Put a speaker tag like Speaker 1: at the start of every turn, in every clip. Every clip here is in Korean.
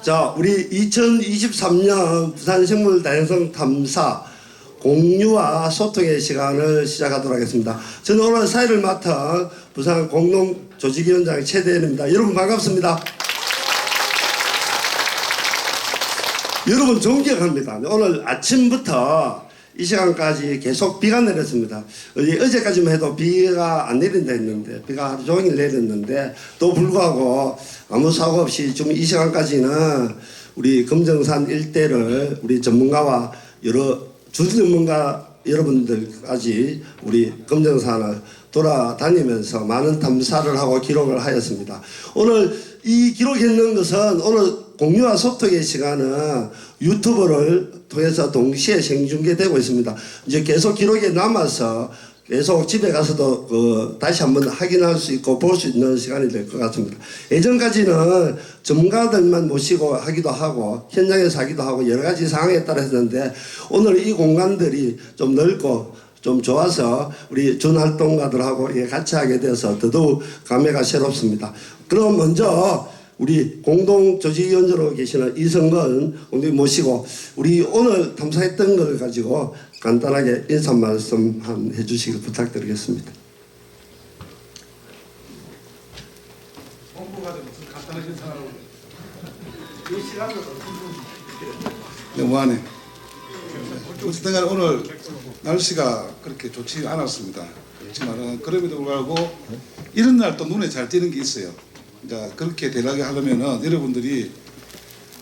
Speaker 1: 자, 우리 2023년 부산생물 다양성 탐사 공유와 소통의 시간을 시작하도록 하겠습니다. 저는 오늘 사회를 맡은 부산 공동조직위원장 최대현입니다. 여러분 반갑습니다. 여러분 존경합니다. 오늘 아침부터 이 시간까지 계속 비가 내렸습니다. 어제까지만 해도 비가 안 내린다 했는데, 비가 하루 종일 내렸는데, 또 불구하고 아무 사고 없이 지금 이 시간까지는 우리 금정산 일대를 우리 전문가와 여러 주전문가 여러분들까지 우리 금정산을 돌아다니면서 많은 탐사를 하고 기록을 하였습니다. 오늘 이 기록했는 것은 오늘 공유와 소통의 시간은 유튜브를 통해서 동시에 생중계되고 있습니다. 이제 계속 기록이 남아서 계속 집에 가서도 다시 한번 확인할 수 있고 볼 수 있는 시간이 될 것 같습니다. 예전까지는 전문가들만 모시고 하기도 하고 현장에서 하기도 하고 여러 가지 상황에 따라 했는데 오늘 이 공간들이 좀 넓고 좀 좋아서 우리 준활동가들하고 같이 하게 돼서 더더욱 감회가 새롭습니다. 그럼 먼저 우리 공동조직위원장으로 계시는 이성근 공동위원 모시고 우리 오늘 탐사했던 걸 가지고 간단하게 인사 말씀 해주시길 부탁드리겠습니다.
Speaker 2: 공부가 무슨 간단한 인사라고 이 시간을 너무하네. 어쨌든 간에 오늘 날씨가 그렇게 좋지 않았습니다. 그렇지만 그럼에도 불구하고 이런 날 또 눈에 잘 띄는 게 있어요. 이제 그렇게 되게 하려면은 여러분들이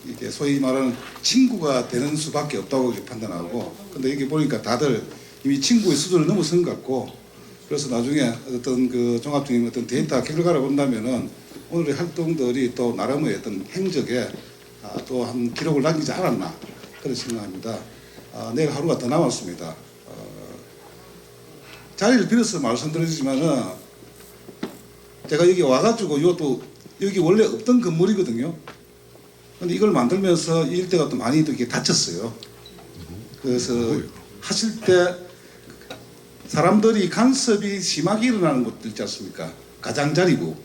Speaker 2: 이게 소위 말하는 친구가 되는 수밖에 없다고 판단하고, 근데 여기 보니까 다들 이미 친구의 수준을 넘어선 것 같고, 그래서 나중에 어떤 그 종합적인 어떤 데이터 결과를 본다면은 오늘의 활동들이 또 나름의 어떤 행적에 또 한 기록을 남기지 않았나 그런 생각합니다. 내일 하루가 더 남았습니다. 자리를 빌어서 말씀드리지만은 제가 여기 와가지고 이것도 여기 원래 없던 건물이거든요. 근데 이걸 만들면서 이 일대가 또 많이 이렇게 다쳤어요. 그래서 하실 때 사람들이 간섭이 심하게 일어나는 곳들 있지 않습니까? 가장자리고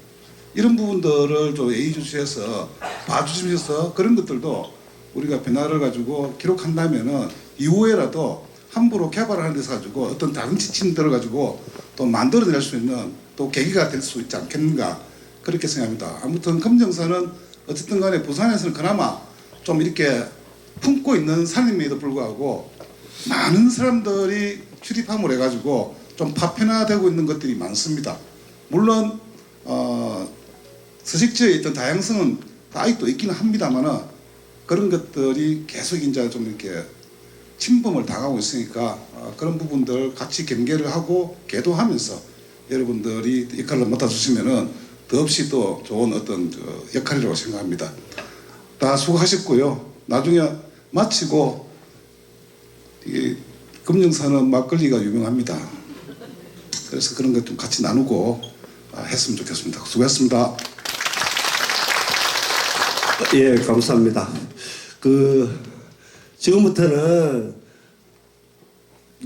Speaker 2: 이런 부분들을 좀 예의주시해서 봐주시면서 그런 것들도 우리가 변화를 가지고 기록한다면은 이후에라도 함부로 개발하는 데서 가지고 어떤 다른 지침들을 가지고 또 만들어낼 수 있는 또 계기가 될 수 있지 않겠는가 그렇게 생각합니다. 아무튼 금정산은 어쨌든 간에 부산에서는 그나마 좀 이렇게 품고 있는 산임에도 불구하고 많은 사람들이 출입함을 해가지고 좀 파편화되고 있는 것들이 많습니다. 물론 서식지에 있던 다양성은 아직도 있기는 합니다만은 그런 것들이 계속 이제 좀 이렇게 침범을 당하고 있으니까 그런 부분들 같이 경계를 하고 계도하면서 여러분들이 역할을 맡아주시면은 더없이 또 좋은 어떤 역할이라고 생각합니다. 다 수고하셨고요. 나중에 마치고 이 금정산은 막걸리가 유명합니다. 그래서 그런 것 좀 같이 나누고 했으면 좋겠습니다. 수고했습니다.
Speaker 1: 예, 감사합니다. 지금부터는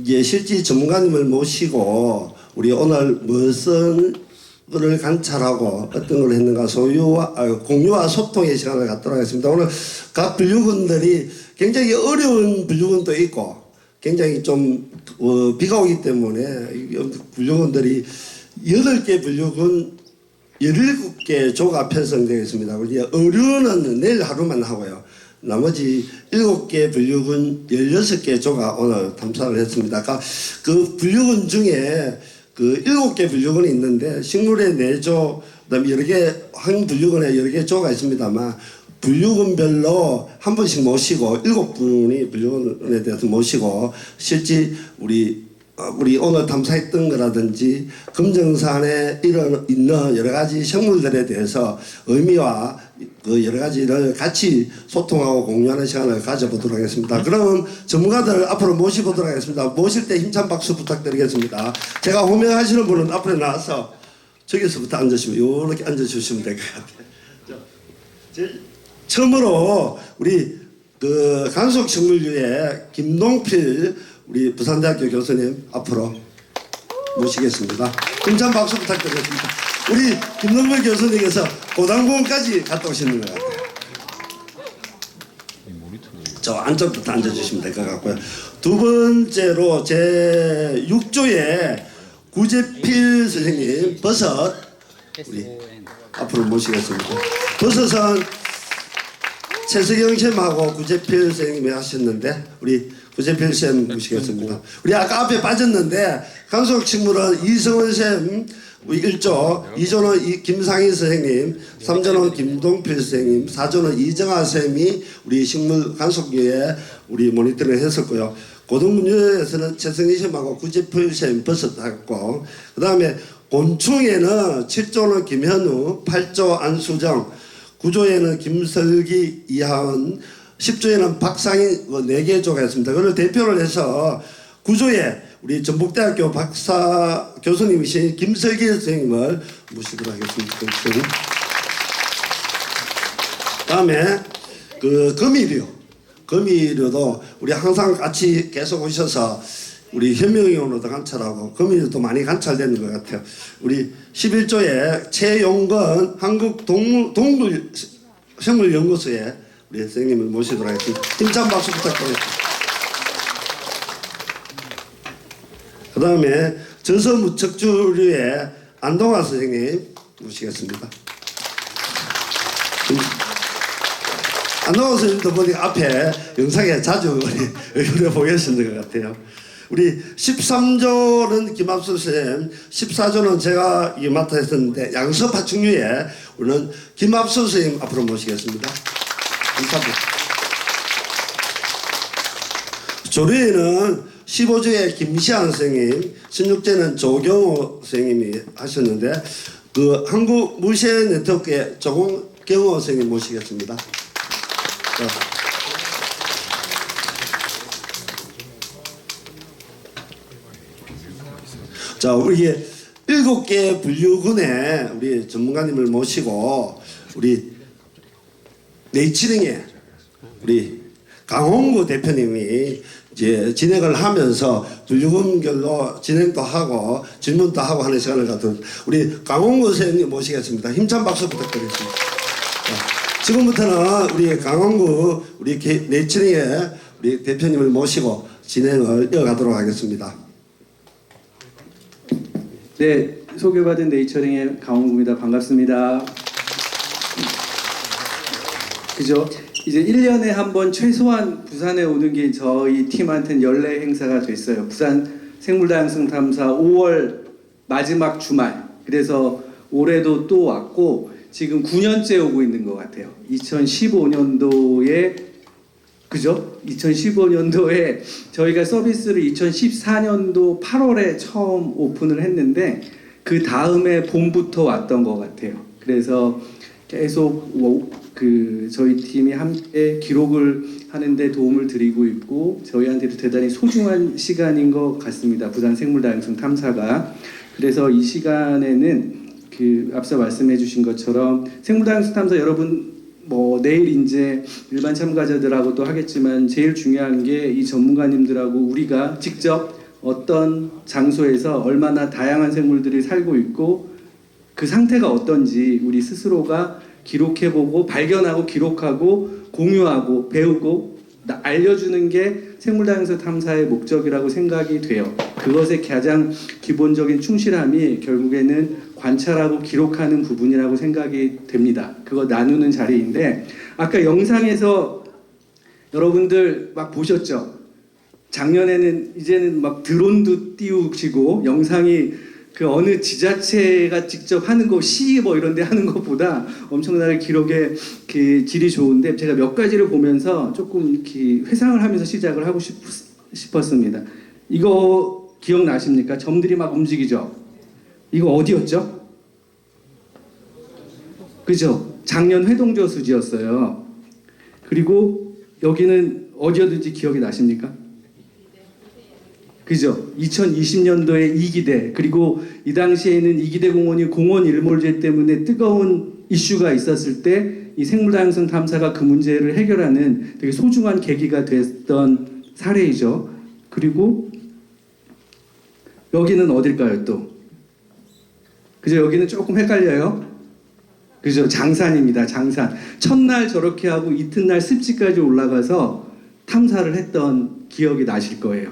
Speaker 1: 실제 전문가님을 모시고 우리 오늘 무슨 을 관찰하고 어떤 걸 했는가 공유와 소통의 시간을 갖도록 하겠습니다. 오늘 각 분류군들이 굉장히 어려운 분류군도 있고 굉장히 좀 비가 오기 때문에 분류군들이 8개 분류군 17개 조가 편성되어 있습니다. 어류는 내일 하루만 하고요. 나머지 7개 분류군 16개 조가 오늘 탐사를 했습니다. 그 분류군 중에 그 7개 분류군이 있는데 식물의 4조, 그다음에 여러 개 한 분류군에 여러 개 조가 있습니다만 분류군별로 한 분씩 모시고 7분이 분류군에 대해서 모시고 실제 우리 오늘 탐사했던 거라든지 금정산에 있는 여러 가지 생물들에 대해서 의미와 그 여러 가지를 같이 소통하고 공유하는 시간을 가져보도록 하겠습니다. 그럼 전문가들 앞으로 모시보도록 하겠습니다. 모실 때 힘찬 박수 부탁드리겠습니다. 제가 호명하시는 분은 앞으로 나와서 저기서부터 앉으시면 이렇게 앉아주시면 될 것 같아요. 제일 처음으로 우리 그 간속식물류의 김동필 우리 부산대학교 교수님 앞으로 모시겠습니다. 힘찬 박수 부탁드리겠습니다. 우리 김동필 교수님께서 고당공원까지 갔다 오시는 것 같아요. 저 안쪽부터 앉아주시면 될 것 같고요. 두 번째로 제 6조에 구재필 선생님 버섯 우리 앞으로 모시겠습니다. 버섯은 최석영 쌤하고 구재필 선생님이 하셨는데 우리 구재필 쌤 모시겠습니다. 우리 아까 앞에 빠졌는데 간속식물은 이성원 쌤 1조, 2조는 김상희 선생님, 3조는 김동필 선생님, 4조는 이정아 쌤이 우리 식물 간속교에 우리 모니터링을 했었고요. 고등분류에서는 최성희 쌤하고 구재필 쌤 버섯하고 그 다음에 곤충에는 7조는 김현우, 8조 안수정, 9조에는 김설기, 이하은, 10조에는 박상인 4개 조가 있습니다. 그걸 대표를 해서 9조에 우리 전북대학교 박사 교수님이신 김설기 선생님을 모시도록 하겠습니다. 다음에 그 금이류도 우리 항상 같이 계속 오셔서 우리 현명의원으로도 관찰하고 금이류도 많이 관찰되는 것 같아요. 우리 11조에 최용건 한국동물생물연구소에 우리 선생님을 모시도록 하겠습니다. 힘찬 박수 부탁드립니다. 그 다음에 저서무척주류의 안동화 선생님 모시겠습니다. 안동화 선생님도 보니까 앞에 영상에 자주 우리 보겠는 것 같아요. 우리 13조는 김합수 선생님, 14조는 제가 맡아 했었는데 양서파충류에 우리는 김합수 선생님 앞으로 모시겠습니다. 감사합니다. 조류에는 15조에 김시안 선생님, 16조는 조경호 선생님이 하셨는데 그 한국무쇠네트워크의 조경호 선생님 모시겠습니다. 자, 우리 7개 분류군에 우리 전문가님을 모시고 우리 네이처링에 우리 강홍구 대표님이 이제 진행을 하면서 분류군별로 진행도 하고 질문도 하고 하는 시간을 갖는 우리 강홍구 선생님 모시겠습니다. 힘찬 박수 부탁드리겠습니다. 자, 지금부터는 우리 강홍구 우리 네이처링의 우리 대표님을 모시고 진행을 이어가도록 하겠습니다.
Speaker 3: 네, 소개받은 네이처링의 강홍구입니다. 반갑습니다. 그죠? 이제 1년에 한 번 최소한 부산에 오는 게 저희 팀한테는 연례 행사가 됐어요. 부산 생물다양성 탐사 5월 마지막 주말. 그래서 올해도 또 왔고 지금 9년째 오고 있는 것 같아요. 2015년도에 그죠? 2015년도에 저희가 서비스를 2014년도 8월에 처음 오픈을 했는데 그 다음에 봄부터 왔던 것 같아요. 그래서 계속 저희 팀이 함께 기록을 하는데 도움을 드리고 있고 저희한테도 대단히 소중한 시간인 것 같습니다. 부산 생물다양성 탐사가. 그래서 이 시간에는 앞서 말씀해 주신 것처럼 생물다양성 탐사 여러분 내일 이제 일반 참가자들하고 또 하겠지만 제일 중요한 게 이 전문가님들하고 우리가 직접 어떤 장소에서 얼마나 다양한 생물들이 살고 있고 그 상태가 어떤지 우리 스스로가 기록해보고 발견하고 기록하고 공유하고 배우고 알려주는 게 생물다양성 탐사의 목적이라고 생각이 돼요. 그것의 가장 기본적인 충실함이 결국에는 관찰하고 기록하는 부분이라고 생각이 됩니다. 그거 나누는 자리인데 아까 영상에서 여러분들 막 보셨죠? 작년에는 이제는 막 드론도 띄우시고 영상이 그 어느 지자체가 직접 하는 거 시 이런 데 하는 것보다 엄청나게 기록의 그 질이 좋은데 제가 몇 가지를 보면서 조금 이렇게 회상을 하면서 시작을 하고 싶었습니다. 이거 기억나십니까? 점들이 막 움직이죠? 이거 어디였죠? 그죠? 작년 회동저수지였어요. 그리고 여기는 어디였는지 기억이 나십니까? 그죠? 2020년도에 이기대 그리고 이 당시에는 이기대 공원이 공원 일몰제 때문에 뜨거운 이슈가 있었을 때 이 생물다양성 탐사가 그 문제를 해결하는 되게 소중한 계기가 됐던 사례이죠. 그리고 여기는 어딜까요 또? 그죠? 여기는 조금 헷갈려요. 그죠? 장산입니다. 장산. 첫날 저렇게 하고 이튿날 습지까지 올라가서 탐사를 했던 기억이 나실 거예요.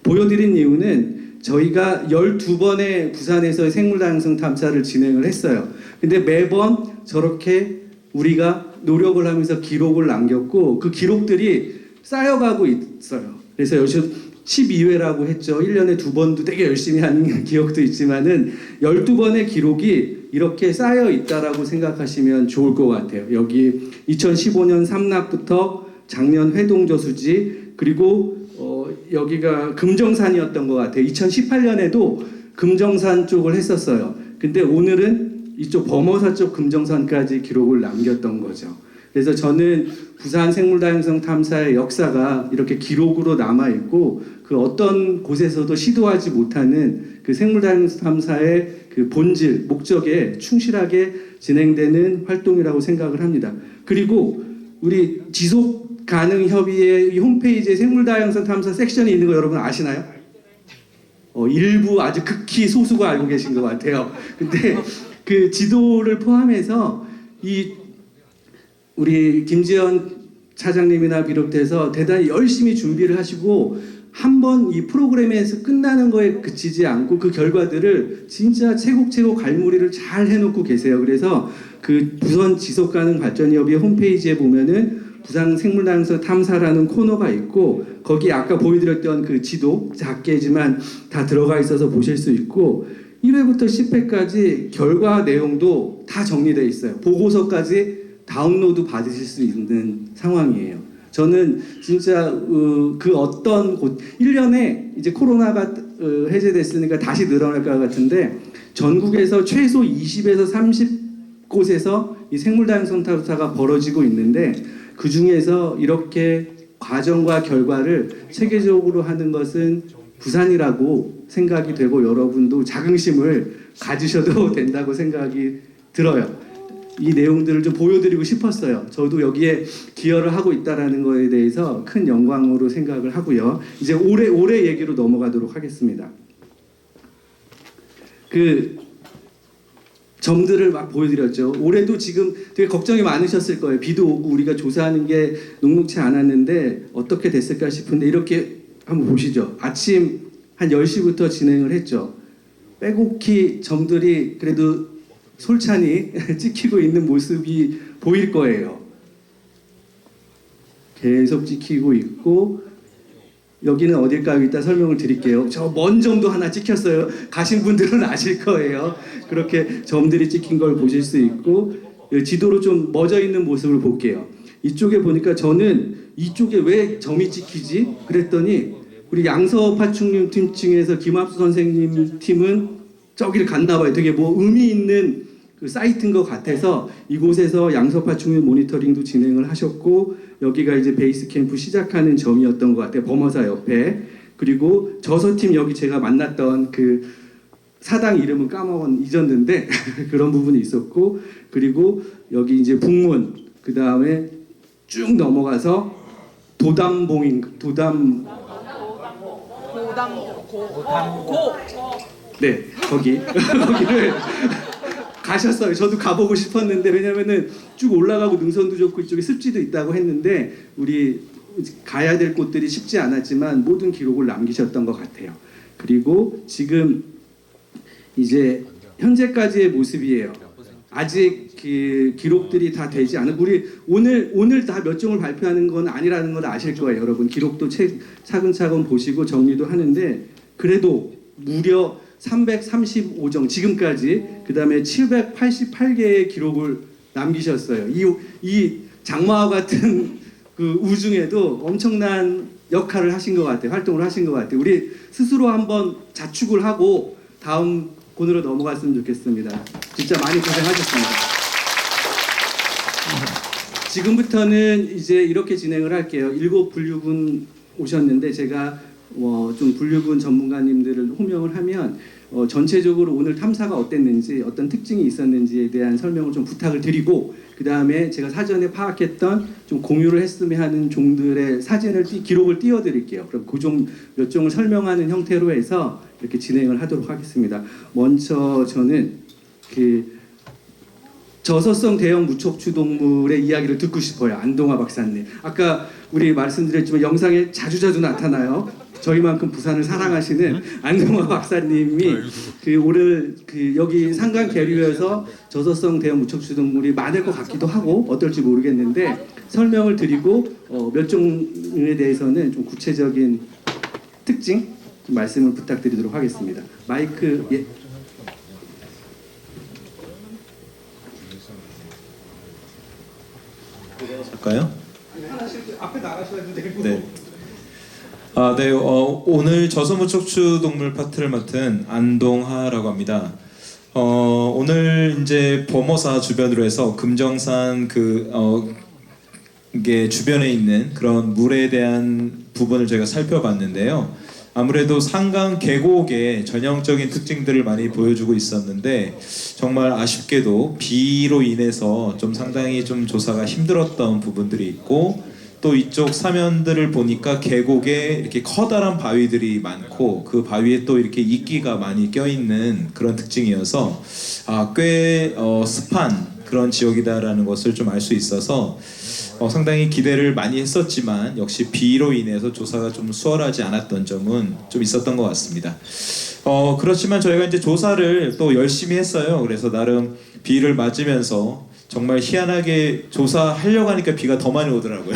Speaker 3: 보여드린 이유는 저희가 12번의 부산에서 생물다양성 탐사를 진행을 했어요. 근데 매번 저렇게 우리가 노력을 하면서 기록을 남겼고 그 기록들이 쌓여가고 있어요. 그래서 여기서 12회라고 했죠. 1년에 2번도 되게 열심히 하는 기억도 있지만은 12번의 기록이 이렇게 쌓여 있다라고 생각하시면 좋을 것 같아요. 여기 2015년 삼락부터 작년 회동저수지 그리고 여기가 금정산이었던 것 같아요. 2018년에도 금정산 쪽을 했었어요. 근데 오늘은 이쪽 범어사 쪽 금정산까지 기록을 남겼던 거죠. 그래서 저는 부산 생물다양성 탐사의 역사가 이렇게 기록으로 남아 있고 그 어떤 곳에서도 시도하지 못하는 그 생물다양성 탐사의 그 본질, 목적에 충실하게 진행되는 활동이라고 생각을 합니다. 그리고 우리 지속가능협의회 홈페이지에 생물다양성 탐사 섹션이 있는 거 여러분 아시나요? 일부 아주 극히 소수가 알고 계신 것 같아요. 근데 그 지도를 포함해서 이 우리 김지연 차장님이나 비롯해서 대단히 열심히 준비를 하시고 한 번 이 프로그램에서 끝나는 거에 그치지 않고 그 결과들을 진짜 채곡채곡 갈무리를 잘 해놓고 계세요. 그래서 그 부산 지속가능발전협의회 홈페이지에 보면은 부산 생물다양성 탐사라는 코너가 있고 거기 아까 보여드렸던 그 지도 작게지만 다 들어가 있어서 보실 수 있고 1회부터 10회까지 결과 내용도 다 정리되어 있어요. 보고서까지 다운로드 받으실 수 있는 상황이에요. 저는 진짜 그 어떤 곳 1년에 이제 코로나가 해제됐으니까 다시 늘어날 것 같은데 전국에서 최소 20에서 30곳에서 이 생물다양성 탐사가 벌어지고 있는데 그 중에서 이렇게 과정과 결과를 체계적으로 하는 것은 부산이라고 생각이 되고 여러분도 자긍심을 가지셔도 된다고 생각이 들어요. 이 내용들을 좀 보여드리고 싶었어요. 저도 여기에 기여를 하고 있다는 거에 대해서 큰 영광으로 생각을 하고요. 이제 올해 얘기로 넘어가도록 하겠습니다. 그 점들을 막 보여드렸죠. 올해도 지금 되게 걱정이 많으셨을 거예요. 비도 오고 우리가 조사하는 게 녹록치 않았는데 어떻게 됐을까 싶은데 이렇게 한번 보시죠. 아침 한 10시부터 진행을 했죠. 빼곡히 점들이 그래도 솔찬히 찍히고 있는 모습이 보일 거예요. 계속 찍히고 있고 여기는 어딜까요? 이따 설명을 드릴게요. 저 먼 점도 하나 찍혔어요. 가신 분들은 아실 거예요. 그렇게 점들이 찍힌 걸 보실 수 있고 지도로 좀 멎어 있는 모습을 볼게요. 이쪽에 보니까 저는 이쪽에 왜 점이 찍히지? 그랬더니 우리 양서파충류 팀층에서 김합수 선생님 팀은 저기를 갔나 봐요. 되게 뭐 의미 있는 그 사이트인 것 같아서 이곳에서 양서파충류 모니터링도 진행을 하셨고 여기가 이제 베이스 캠프 시작하는 점이었던 것 같아요. 범어사 옆에. 그리고 저서팀 여기 제가 만났던 그 사당 이름은 잊었는데 그런 부분이 있었고 그리고 여기 이제 북문 그 다음에 쭉 넘어가서 네 거기를 가셨어요. 저도 가보고 싶었는데 왜냐면은 쭉 올라가고 능선도 좋고 이쪽에 습지도 있다고 했는데 우리 가야 될 곳들이 쉽지 않았지만 모든 기록을 남기셨던 것 같아요. 그리고 지금 이제 현재까지의 모습이에요. 아직 그 기록들이 다 되지 않은 우리 오늘 다 몇 종을 발표하는 건 아니라는 걸 아실 거예요. 여러분 기록도 차근차근 보시고 정리도 하는데 그래도 무려 335종 지금까지 그 다음에 788개의 기록을 남기셨어요. 이 장마와 같은 그 우중에도 엄청난 역할을 하신 것 같아요. 활동을 하신 것 같아요. 우리 스스로 한번 자축을 하고 다음 곤으로 넘어갔으면 좋겠습니다. 진짜 많이 고생하셨습니다. 지금부터는 이제 이렇게 진행을 할게요. 7분류군 오셨는데 제가 좀 분류군 전문가님들을 호명을 하면 전체적으로 오늘 탐사가 어땠는지 어떤 특징이 있었는지에 대한 설명을 좀 부탁을 드리고 그 다음에 제가 사전에 파악했던 좀 공유를 했으면 하는 종들의 사진을 기록을 띄워드릴게요. 그럼 그 종 몇 종을 설명하는 형태로 해서 이렇게 진행을 하도록 하겠습니다. 먼저 저는 저서성 대형 무척추 동물의 이야기를 듣고 싶어요. 안동화 박사님. 아까 우리 말씀드렸지만 영상에 자주자주 나타나요. 저희만큼 부산을 사랑하시는 안동화 박사님이 오늘 여기 산간 계류에서 저서성 대형 무척추 동물이 많을 것 같기도 하고 어떨지 모르겠는데 설명을 드리고 몇 종에 대해서는 좀 구체적인 특징 좀 말씀을 부탁드리도록 하겠습니다. 마이크 예.
Speaker 4: 할까요?
Speaker 3: 앞에 나가셔야 되고.
Speaker 4: 네. 네. 오늘 저소무척추 동물 파트를 맡은 안동하라고 합니다. 오늘 이제 범어사 주변으로 해서 금정산 이게 주변에 있는 그런 물에 대한 부분을 저희가 살펴봤는데요. 아무래도 산강 계곡의 전형적인 특징들을 많이 보여주고 있었는데 정말 아쉽게도 비로 인해서 좀 상당히 좀 조사가 힘들었던 부분들이 있고 또 이쪽 사면들을 보니까 계곡에 이렇게 커다란 바위들이 많고 그 바위에 또 이렇게 이끼가 많이 껴있는 그런 특징이어서 꽤 습한 그런 지역이다라는 것을 좀 알 수 있어서 상당히 기대를 많이 했었지만 역시 비로 인해서 조사가 좀 수월하지 않았던 점은 좀 있었던 것 같습니다. 그렇지만 저희가 이제 조사를 또 열심히 했어요. 그래서 나름 비를 맞으면서 정말 희한하게 조사하려고 하니까 비가 더 많이 오더라고요.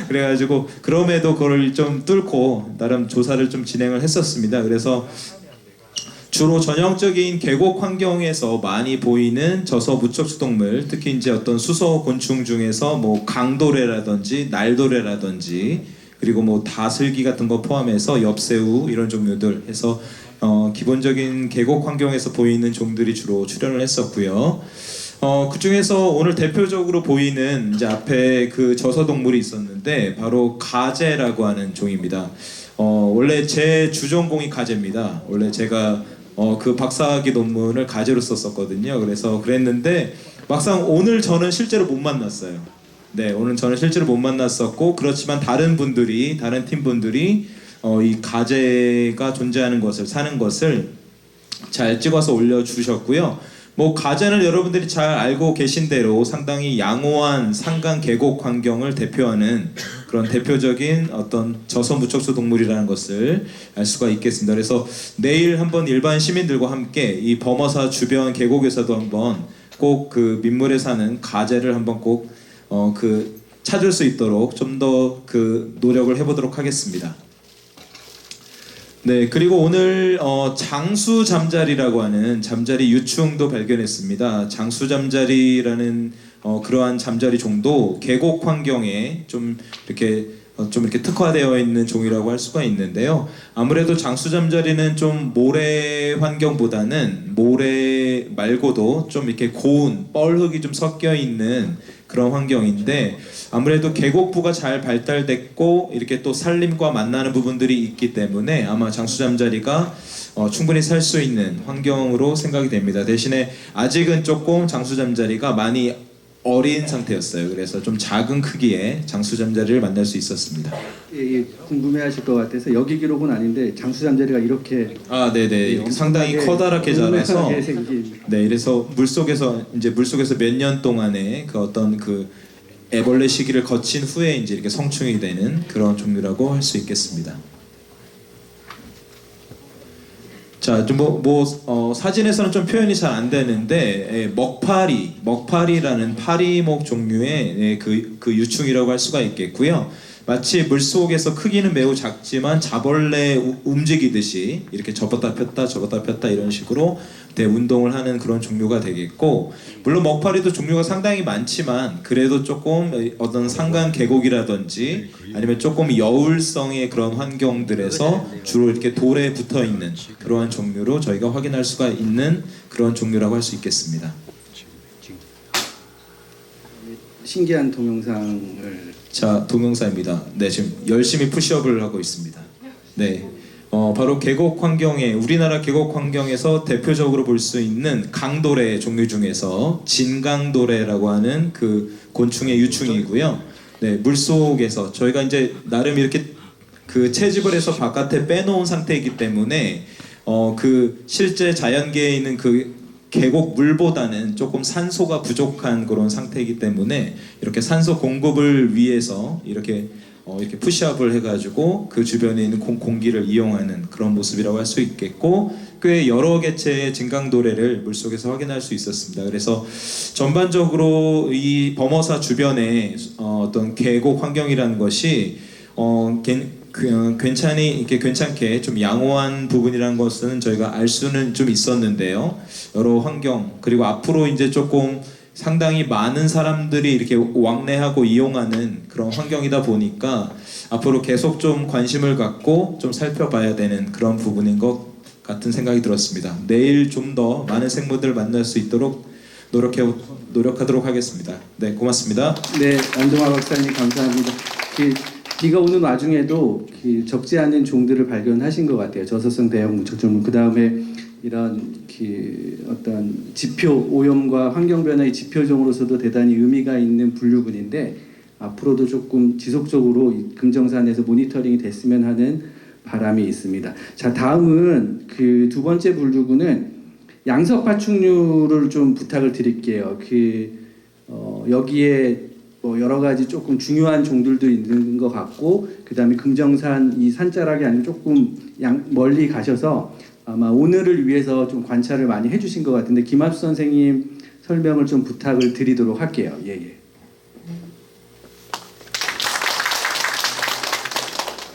Speaker 4: 그래가지고 그럼에도 그걸 좀 뚫고 나름 조사를 좀 진행을 했었습니다. 그래서 주로 전형적인 계곡 환경에서 많이 보이는 저서 무척추 동물, 특히 이제 어떤 수소 곤충 중에서 뭐 강도래라든지 날도래라든지 그리고 뭐 다슬기 같은 거 포함해서 엽새우 이런 종류들 해서 기본적인 계곡 환경에서 보이는 종들이 주로 출연을 했었고요. 그 중에서 오늘 대표적으로 보이는 이제 앞에 그 저서 동물이 있었는데 바로 가재라고 하는 종입니다. 원래 제 주전공이 가재입니다. 원래 제가 그 박사학위 논문을 가재로 썼었거든요. 그래서 그랬는데 막상 오늘 저는 실제로 못 만났어요. 네, 오늘 저는 실제로 못 만났었고 그렇지만 다른 팀 분들이 이 가재가 존재하는 것을 사는 것을 잘 찍어서 올려주셨고요. 뭐 가재는 여러분들이 잘 알고 계신 대로 상당히 양호한 산강 계곡 환경을 대표하는 그런 대표적인 어떤 저서 무척추 동물이라는 것을 알 수가 있겠습니다. 그래서 내일 한번 일반 시민들과 함께 이 범어사 주변 계곡에서도 한번 꼭 그 민물에 사는 가재를 한번 꼭 찾을 수 있도록 좀 더 그 노력을 해보도록 하겠습니다. 네, 그리고 오늘 장수 잠자리라고 하는 잠자리 유충도 발견했습니다. 장수 잠자리라는 그러한 잠자리 종도 계곡 환경에 좀 이렇게 특화되어 있는 종이라고 할 수가 있는데요. 아무래도 장수 잠자리는 좀 모래 환경보다는 모래 말고도 좀 이렇게 고운 뻘흙이 좀 섞여 있는 그런 환경인데 아무래도 계곡부가 잘 발달됐고 이렇게 또 산림과 만나는 부분들이 있기 때문에 아마 장수 잠자리가 충분히 살 수 있는 환경으로 생각이 됩니다. 대신에 아직은 조금 장수 잠자리가 많이 어린 상태였어요. 그래서 좀 작은 크기의 장수 잠자리를 만날 수 있었습니다.
Speaker 3: 예, 궁금해하실 것 같아서 여기 기록은 아닌데 장수 잠자리가 이렇게
Speaker 4: 네네 상당히 커다랗게 자라서
Speaker 3: 생긴.
Speaker 4: 네, 그래서 물속에서 몇 년 동안의 그 어떤 그 애벌레 시기를 거친 후에 이제 이렇게 성충이 되는 그런 종류라고 할 수 있겠습니다. 자, 좀 사진에서는 좀 표현이 잘 안 되는데 먹파리라는 파리목 종류의 그 유충이라고 할 수가 있겠고요. 마치 물속에서 크기는 매우 작지만 자벌레 움직이듯이 이렇게 접었다 폈다 이런 식으로 운동을 하는 그런 종류가 되겠고 물론 먹파리도 종류가 상당히 많지만 그래도 조금 어떤 산간 계곡이라든지 아니면 조금 여울성의 그런 환경들에서 주로 이렇게 돌에 붙어 있는 그러한 종류로 저희가 확인할 수가 있는 그런 종류라고 할 수 있겠습니다.
Speaker 3: 신기한 동영상을
Speaker 4: 자, 동영상입니다. 네, 지금 열심히 푸시업을 하고 있습니다. 네, 바로 계곡 환경에 우리나라 계곡 환경에서 대표적으로 볼 수 있는 강도래 종류 중에서 진강도래라고 하는 그 곤충의 유충이고요. 네, 물 속에서 저희가 이제 나름 이렇게 그 채집을 해서 바깥에 빼놓은 상태이기 때문에 그 실제 자연계에 있는 그 계곡 물보다는 조금 산소가 부족한 그런 상태이기 때문에 이렇게 산소 공급을 위해서 이렇게 푸시업을 해가지고 그 주변에 있는 공기를 이용하는 그런 모습이라고 할 수 있겠고, 꽤 여러 개체의 진강도래를 물속에서 확인할 수 있었습니다. 그래서 전반적으로 이 범어사 주변의 어떤 계곡 환경이라는 것이 괜찮게 좀 양호한 부분이라는 것은 저희가 알 수는 좀 있었는데요. 여러 환경, 그리고 앞으로 이제 조금 상당히 많은 사람들이 이렇게 왕래하고 이용하는 그런 환경이다 보니까 앞으로 계속 좀 관심을 갖고 좀 살펴봐야 되는 그런 부분인 것 같은 생각이 들었습니다. 내일 좀 더 많은 생물들을 만날 수 있도록 노력하도록 하겠습니다. 네, 고맙습니다.
Speaker 3: 네, 안동화 박사님 감사합니다. 비가 오는 와중에도 적지 않은 종들을 발견하신 것 같아요. 저서성 대형 무척종물. 그 다음에 이런 어떤 지표 오염과 환경 변화의 지표종으로서도 대단히 의미가 있는 분류군인데 앞으로도 조금 지속적으로 이 금정산에서 모니터링이 됐으면 하는 바람이 있습니다. 자, 다음은 그 두 번째 분류군은 양석 파충류를 좀 부탁을 드릴게요. 여기에 뭐 여러 가지 조금 중요한 종들도 있는 것 같고, 그 다음에 금정산 이 산자락이 아니고 조금 멀리 가셔서 아마 오늘을 위해서 좀 관찰을 많이 해주신 것 같은데 김합수 선생님 설명을 좀 부탁을 드리도록 할게요. 예.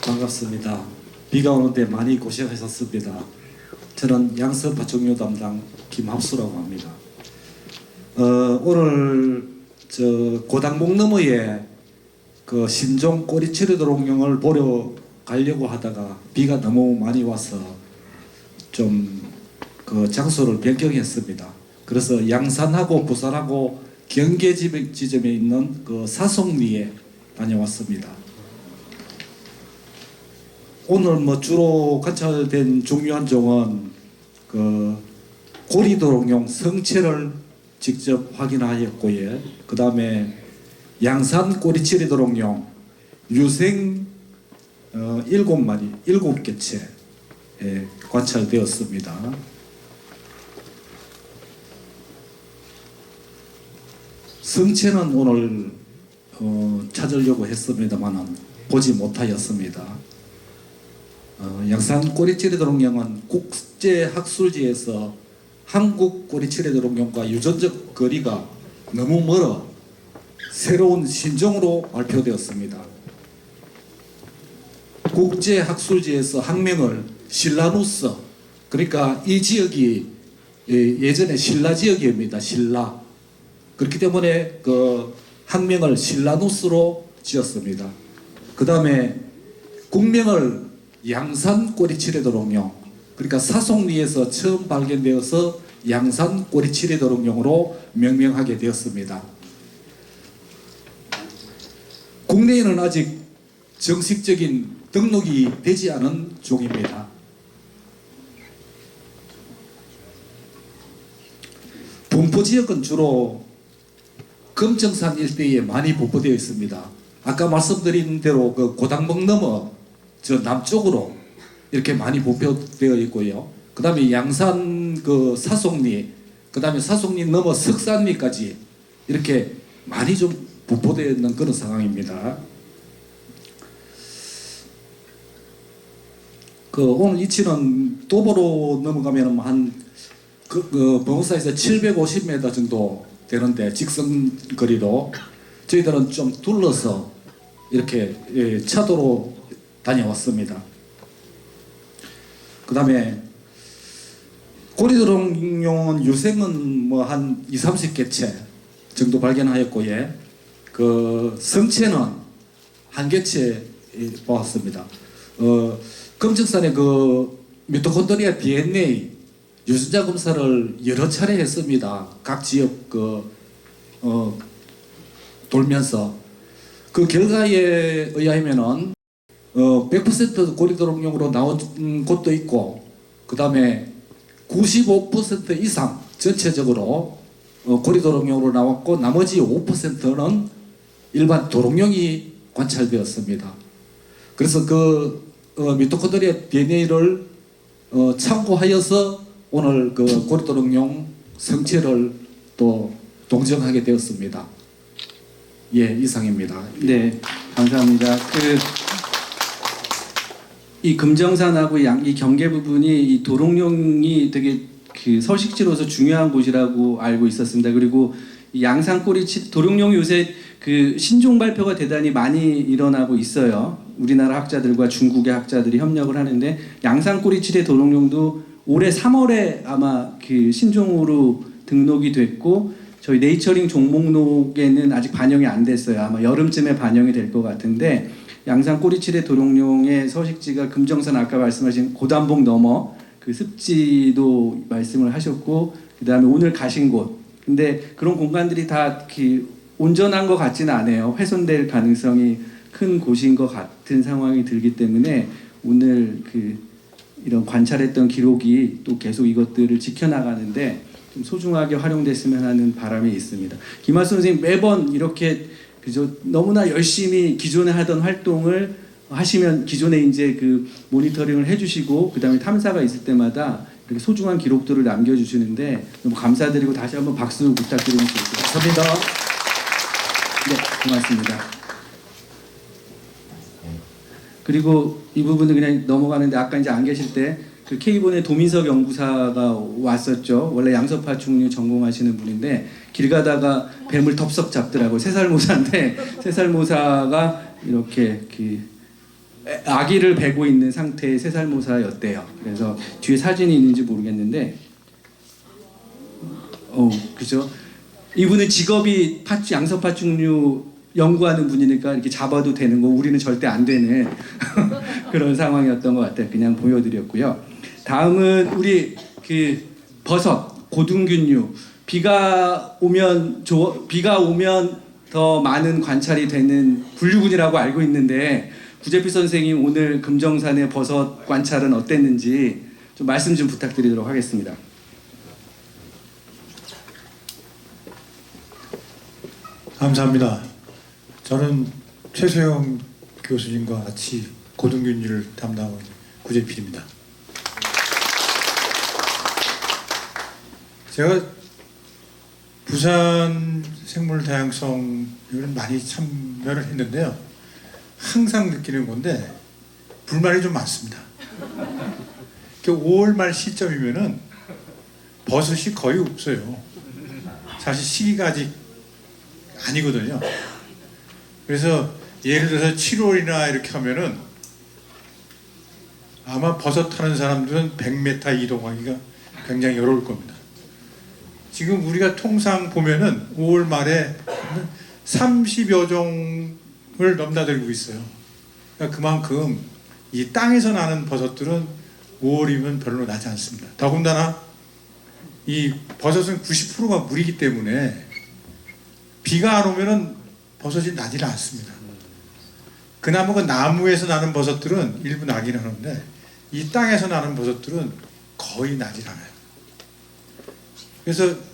Speaker 5: 반갑습니다. 비가 오는데 많이 고생하셨습니다. 저는 양석 파충류 담당 김합수라고 합니다. 오늘 고당목 너머에 그 신종 꼬리치리 도롱뇽을 보러 가려고 하다가 비가 너무 많이 와서 좀 그 장소를 변경했습니다. 그래서 양산하고 부산하고 경계 지점에 있는 그 사송리에 다녀왔습니다. 오늘 뭐 주로 관찰된 중요한 종은 그 고리도롱뇽 성체를 직접 확인하였고요. 그 다음에 양산 꼬리치리 도롱뇽 유생 7마리, 7개체 관찰되었습니다. 성체는 오늘 찾으려고 했습니다만 보지 못하였습니다. 양산 꼬리치리 도롱뇽은 국제학술지에서 한국 꼬리치리 도롱뇽과 유전적 거리가 너무 멀어 새로운 신종으로 발표되었습니다. 국제학술지에서 학명을 신라누스, 그러니까 이 지역이 예전에 신라 지역입니다. 신라. 그렇기 때문에 그 학명을 신라누스로 지었습니다. 그 다음에 국명을 양산 꼬리치리 도롱뇽, 그러니까 사송리에서 처음 발견되어서 양산 꼬리치리 도롱뇽으로 명명하게 되었습니다. 국내에는 아직 정식적인 등록이 되지 않은 종입니다. 분포 지역은 주로 금정산 일대에 많이 분포되어 있습니다. 아까 말씀드린 대로 그 고당목 넘어 저 남쪽으로 이렇게 많이 분포되어 있고요. 그 다음에 양산 그 사송리, 그 다음에 사송리 넘어 석산리까지 이렇게 많이 좀 분포되어 있는 그런 상황입니다. 그 오늘 이치는 도보로 넘어가면 한 범사에서 750m 정도 되는데 직선 거리로 저희들은 좀 둘러서 이렇게 차도로 다녀왔습니다. 그 다음에 고리도롱뇽은 유생은 뭐 한 20-30개체 정도 발견하였고요. 그 성체는 한 개체 보았습니다. 금정산의 그 미토콘드리아 DNA 유전자 검사를 여러 차례 했습니다. 각 지역 돌면서 그 결과에 의하면은 100% 고리도롱뇽으로 나온 곳도 있고, 그 다음에 95% 이상 전체적으로 고리도롱뇽으로 나왔고, 나머지 5%는 일반 도롱뇽이 관찰되었습니다. 그래서 그 미토콘드리아 DNA를 참고하여서 오늘 그 고리도롱뇽 성취를 또 동정하게 되었습니다. 예, 이상입니다.
Speaker 3: 네, 감사합니다. 이 금정산하고 이 경계 부분이 이 도롱뇽이 되게 그 서식지로서 중요한 곳이라고 알고 있었습니다. 그리고 이 양산 꼬리치 도롱뇽이 요새 그 신종 발표가 대단히 많이 일어나고 있어요. 우리나라 학자들과 중국의 학자들이 협력을 하는데 양산 꼬리치대 도롱뇽도 올해 3월에 아마 그 신종으로 등록이 됐고 저희 네이처링 종목록에는 아직 반영이 안 됐어요. 아마 여름쯤에 반영이 될 것 같은데 양산 꼬리치대 도롱뇽의 서식지가 금정산 아까 말씀하신 고단봉 너머 그 습지도 말씀을 하셨고 그다음에 오늘 가신 곳 근데 그런 공간들이 다 온전한 것 같지는 않아요. 훼손될 가능성이 큰 곳인 것 같은 상황이 들기 때문에 오늘 이런 관찰했던 기록이 또 계속 이것들을 지켜나가는데 좀 소중하게 활용됐으면 하는 바람이 있습니다. 김하수 선생님 매번 이렇게 그저 너무나 열심히 기존에 하던 활동을 하시면 기존에 이제 그 모니터링을 해주시고 그 다음에 탐사가 있을 때마다 이렇게 소중한 기록들을 남겨주시는데 너무 감사드리고 다시 한번 박수 부탁드리면 좋겠습니다.
Speaker 5: 감사합니다.
Speaker 3: 네, 고맙습니다. 그리고 이 부분은 그냥 넘어가는데 아까 이제 안 계실 때 그 K본의 도민석 연구사가 왔었죠. 원래 양서파충류 전공하시는 분인데 길 가다가 뱀을 덥석 잡더라고요. 새살모사인데 새살모사가 이렇게 아기를 베고 있는 상태의 새살모사였대요. 그래서 뒤에 사진이 있는지 모르겠는데, 그죠? 이분은 직업이 양서파충류 연구하는 분이니까 이렇게 잡아도 되는 거 우리는 절대 안 되는 그런 상황이었던 것 같아요. 그냥 보여드렸고요. 다음은 우리 버섯 고등균류 비가 오면 더 많은 관찰이 되는 분류군이라고 알고 있는데 구재필 선생님 오늘 금정산의 버섯 관찰은 어땠는지 좀 말씀 좀 부탁드리도록 하겠습니다.
Speaker 6: 감사합니다. 저는 최소영 교수님과 같이 고등균류를 담당하고 있는 구재필입니다. 제가 부산 생물 다양성을 많이 참여를 했는데요. 항상 느끼는 건데 불만이 좀 많습니다. 5월 말 시점이면은 버섯이 거의 없어요. 사실 시기가 아직 아니거든요. 그래서 예를 들어서 7월이나 이렇게 하면은 아마 버섯 타는 사람들은 100m 이동하기가 굉장히 어려울 겁니다. 지금 우리가 통상 보면은 5월 말에 30여 종을 넘나들고 있어요. 그러니까 그만큼 이 땅에서 나는 버섯들은 5월이면 별로 나지 않습니다. 더군다나 이 버섯은 90%가 물이기 때문에 비가 안 오면은 버섯이 나지는 않습니다. 그나마 그 나무에서 나는 버섯들은 일부 나긴 하는데 이 땅에서 나는 버섯들은 거의 나질 않아요. 그래서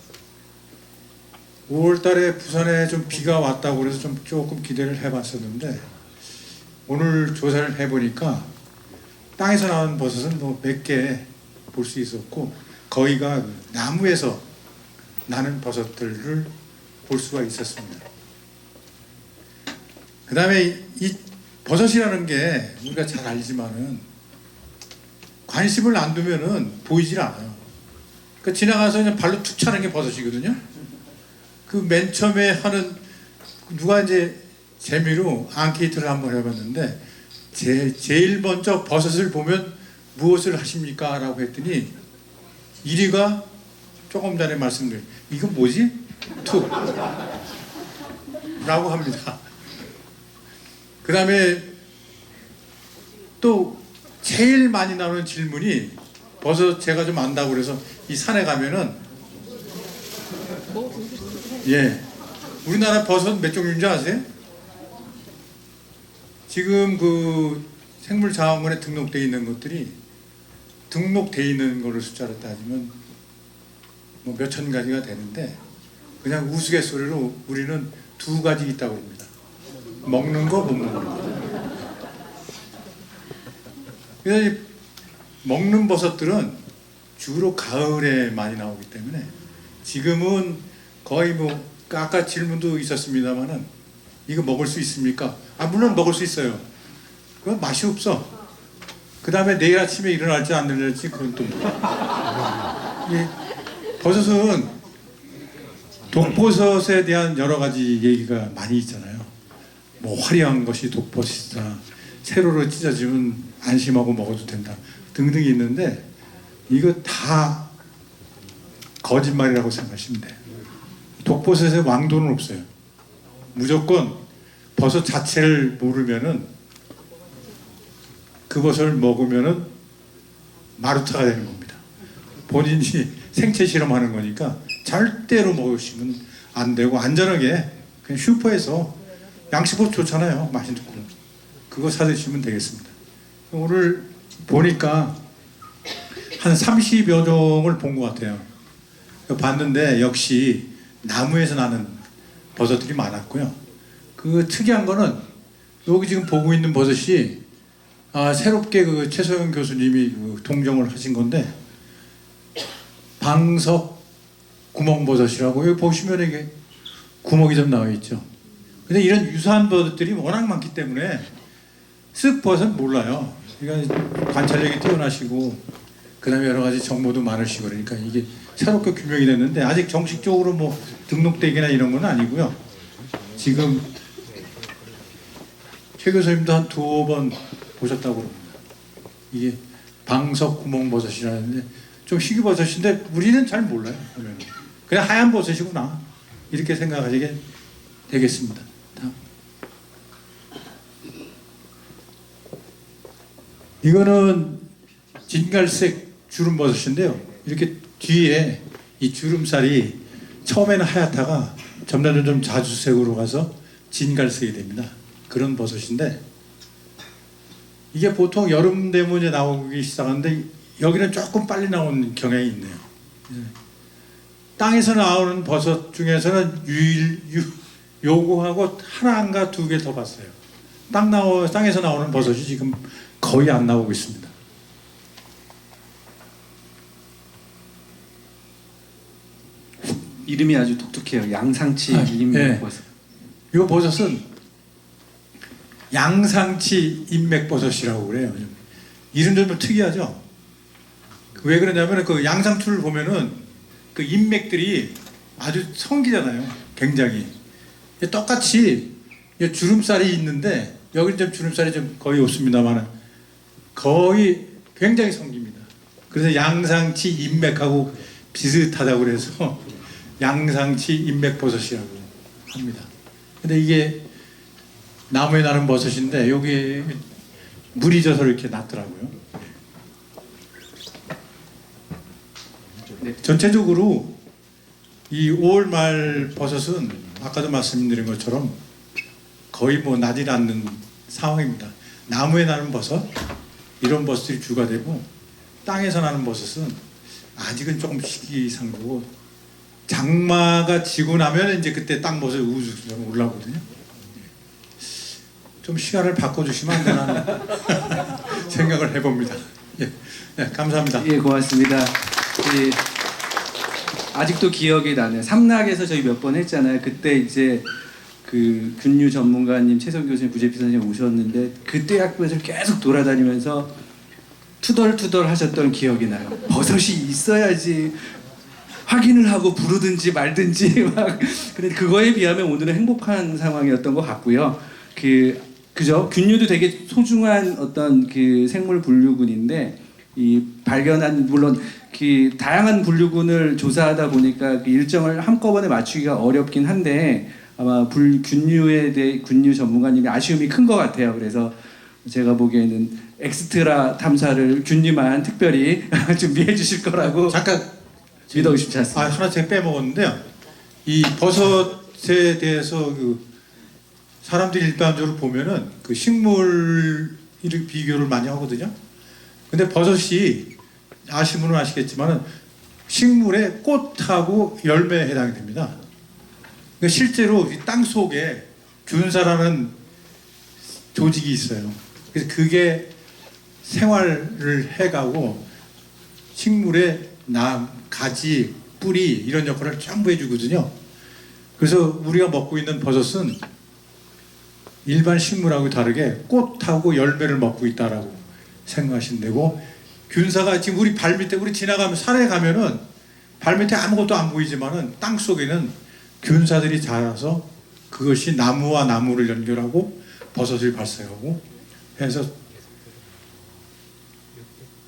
Speaker 6: 5월 달에 부산에 좀 비가 왔다고 그래서 좀 조금 기대를 해봤었는데 오늘 조사를 해보니까 땅에서 나온 버섯은 뭐 몇 개 볼 수 있었고 거의가 나무에서 나는 버섯들을 볼 수가 있었습니다. 그 다음에 이 버섯이라는 게 우리가 잘 알지만은 관심을 안 두면은 보이질 않아요. 그러니까 지나가서 그냥 발로 툭 차는 게 버섯이거든요. 그 맨 처음에 하는 누가 이제 재미로 앙케이트를 한번 해봤는데 제일 먼저 버섯을 보면 무엇을 하십니까? 라고 했더니 1위가 조금 전에 말씀드린 이건 뭐지? 툭 라고 합니다. 그 다음에 또 제일 많이 나오는 질문이 버섯 제가 좀 안다고 그래서 이 산에 가면은 우리나라 버섯 몇 종류인지 아세요? 지금 그 생물자원관에 등록되어 있는 것들이 등록되어 있는 거를 숫자로 따지면 뭐 몇천 가지가 되는데 그냥 우스갯소리로 우리는 2가지 있다고 합니다. 먹는 거, 못 먹는 거. 그래서 이 먹는 버섯들은 주로 가을에 많이 나오기 때문에 지금은 거의 뭐 아까 질문도 있었습니다만은 이거 먹을 수 있습니까? 아 물론 먹을 수 있어요. 그건 맛이 없어. 그 다음에 내일 아침에 일어날지 안 일어날지 그건 또 몰라. 버섯은 독버섯에 대한 여러 가지 얘기가 많이 있잖아요. 뭐 화려한 것이 독버섯이다. 세로로 찢어지면 안심하고 먹어도 된다. 등등이 있는데 이거 다 거짓말이라고 생각하시면 돼요. 독버섯의 왕도는 없어요. 무조건 버섯 자체를 모르면은 그 버섯을 먹으면은 마루타가 되는 겁니다. 본인이 생체 실험하는 거니까 절대로 먹으시면 안 되고 안전하게 그냥 슈퍼에서 양식법 좋잖아요. 맛있는 거. 그거 사드시면 되겠습니다. 오늘 보니까 한 30여 종을 본 것 같아요. 봤는데 역시 나무에서 나는 버섯들이 많았고요. 그 특이한 거는 여기 지금 보고 있는 버섯이 새롭게 그 최소영 교수님이 그 동정을 하신 건데 방석 구멍버섯이라고 여기 보시면 이게 구멍이 좀 나와 있죠. 근데 이런 유사한 버섯들이 워낙 많기 때문에 쓱버섯은 몰라요. 그러니까 관찰력이 뛰어나시고 그 다음에 여러 가지 정보도 많으시고 그러니까 이게 새롭게 규명이 됐는데 아직 정식적으로 뭐 등록되기나 이런 건 아니고요. 지금 최 교수님도 한 2번 보셨다고 그럽니다. 이게 방석 구멍버섯이라는데 좀 희귀버섯인데 우리는 잘 몰라요. 그냥 하얀 버섯이구나 이렇게 생각하시게 되겠습니다. 다음. 이거는 진갈색 주름버섯인데요. 이렇게 뒤에 이 주름살이 처음에는 하얗다가 점점 자주색으로 가서 진갈색이 됩니다. 그런 버섯인데 이게 보통 여름 되면 이제 나오기 시작하는데 여기는 조금 빨리 나오는 경향이 있네요. 땅에서 나오는 버섯 중에서는 요거하고 하나인가 2개 더 봤어요. 땅에서 나오는 버섯이 지금 거의 안 나오고 있습니다.
Speaker 3: 이름이 아주 독특해요. 양상치 인맥버섯.
Speaker 6: 이 버섯은 양상치 인맥버섯이라고 그래요. 이름 좀 특이하죠. 왜 그러냐면 그 양상추를 보면은 그 인맥들이 아주 성기잖아요. 굉장히 똑같이 주름살이 있는데 여기 좀 주름살이 좀 거의 없습니다만 거의 굉장히 성깁니다. 그래서 양상치 인맥하고 비슷하다고 그래서 양상치 인맥버섯이라고 합니다. 근데 이게 나무에 나는 버섯인데 여기 물이 져서 이렇게 났더라고요. 네. 전체적으로 이 5월 말 버섯은 아까도 말씀드린 것처럼 거의 뭐 나질 않는 상황입니다. 나무에 나는 버섯 이런 버섯들이 주가 되고 땅에서 나는 버섯은 아직은 조금 시기상조고 장마가 지고 나면 이제 그때 땅버섯이 우수수로 올라오거든요. 좀 시간을 바꿔주시면 안 되나 생각을 해봅니다. 예, 네, 감사합니다.
Speaker 3: 예, 고맙습니다. 예, 아직도 기억이 나네요. 삼락에서 저희 몇 번 했잖아요. 그때 이제 그 균류 전문가님 최성 교수님, 구재필 선생님 오셨는데 그때 학교에서 계속 돌아다니면서 투덜투덜 하셨던 기억이 나요. 버섯이 있어야지 확인을 하고 부르든지 말든지 막. 근데 그거에 비하면 오늘은 행복한 상황이었던 것 같고요. 그죠? 균류도 되게 소중한 어떤 그 생물 분류군인데 이 발견한 물론 그 다양한 분류군을 조사하다 보니까 그 일정을 한꺼번에 맞추기가 어렵긴 한데 아마 균류에 대해 균류 전문가님이 아쉬움이 큰 것 같아요. 그래서 제가 보기에는 엑스트라 탐사를 균류만 특별히 준비해 주실 거라고
Speaker 6: 잠깐
Speaker 3: 믿어 의심치 않습니다.
Speaker 6: 하나 제가 빼먹었는데요. 이 버섯에 대해서 그 사람들이 일반적으로 보면은 그 식물 비교를 많이 하거든요. 근데 버섯이 아시는 분은 아시겠지만은 식물의 꽃하고 열매에 해당이 됩니다. 그러니까 실제로 이 땅 속에 균사라는 조직이 있어요. 그래서 그게 생활을 해가고 식물의 가지, 뿌리 이런 역할을 전부 해주거든요. 그래서 우리가 먹고 있는 버섯은 일반 식물하고 다르게 꽃하고 열매를 먹고 있다라고 생각하시면 되고, 균사가 지금 우리 발 밑에, 우리 지나가면 산에 가면은 발 밑에 아무것도 안 보이지만은 땅 속에는 균사들이 자라서 그것이 나무와 나무를 연결하고 버섯을 발생하고 해서,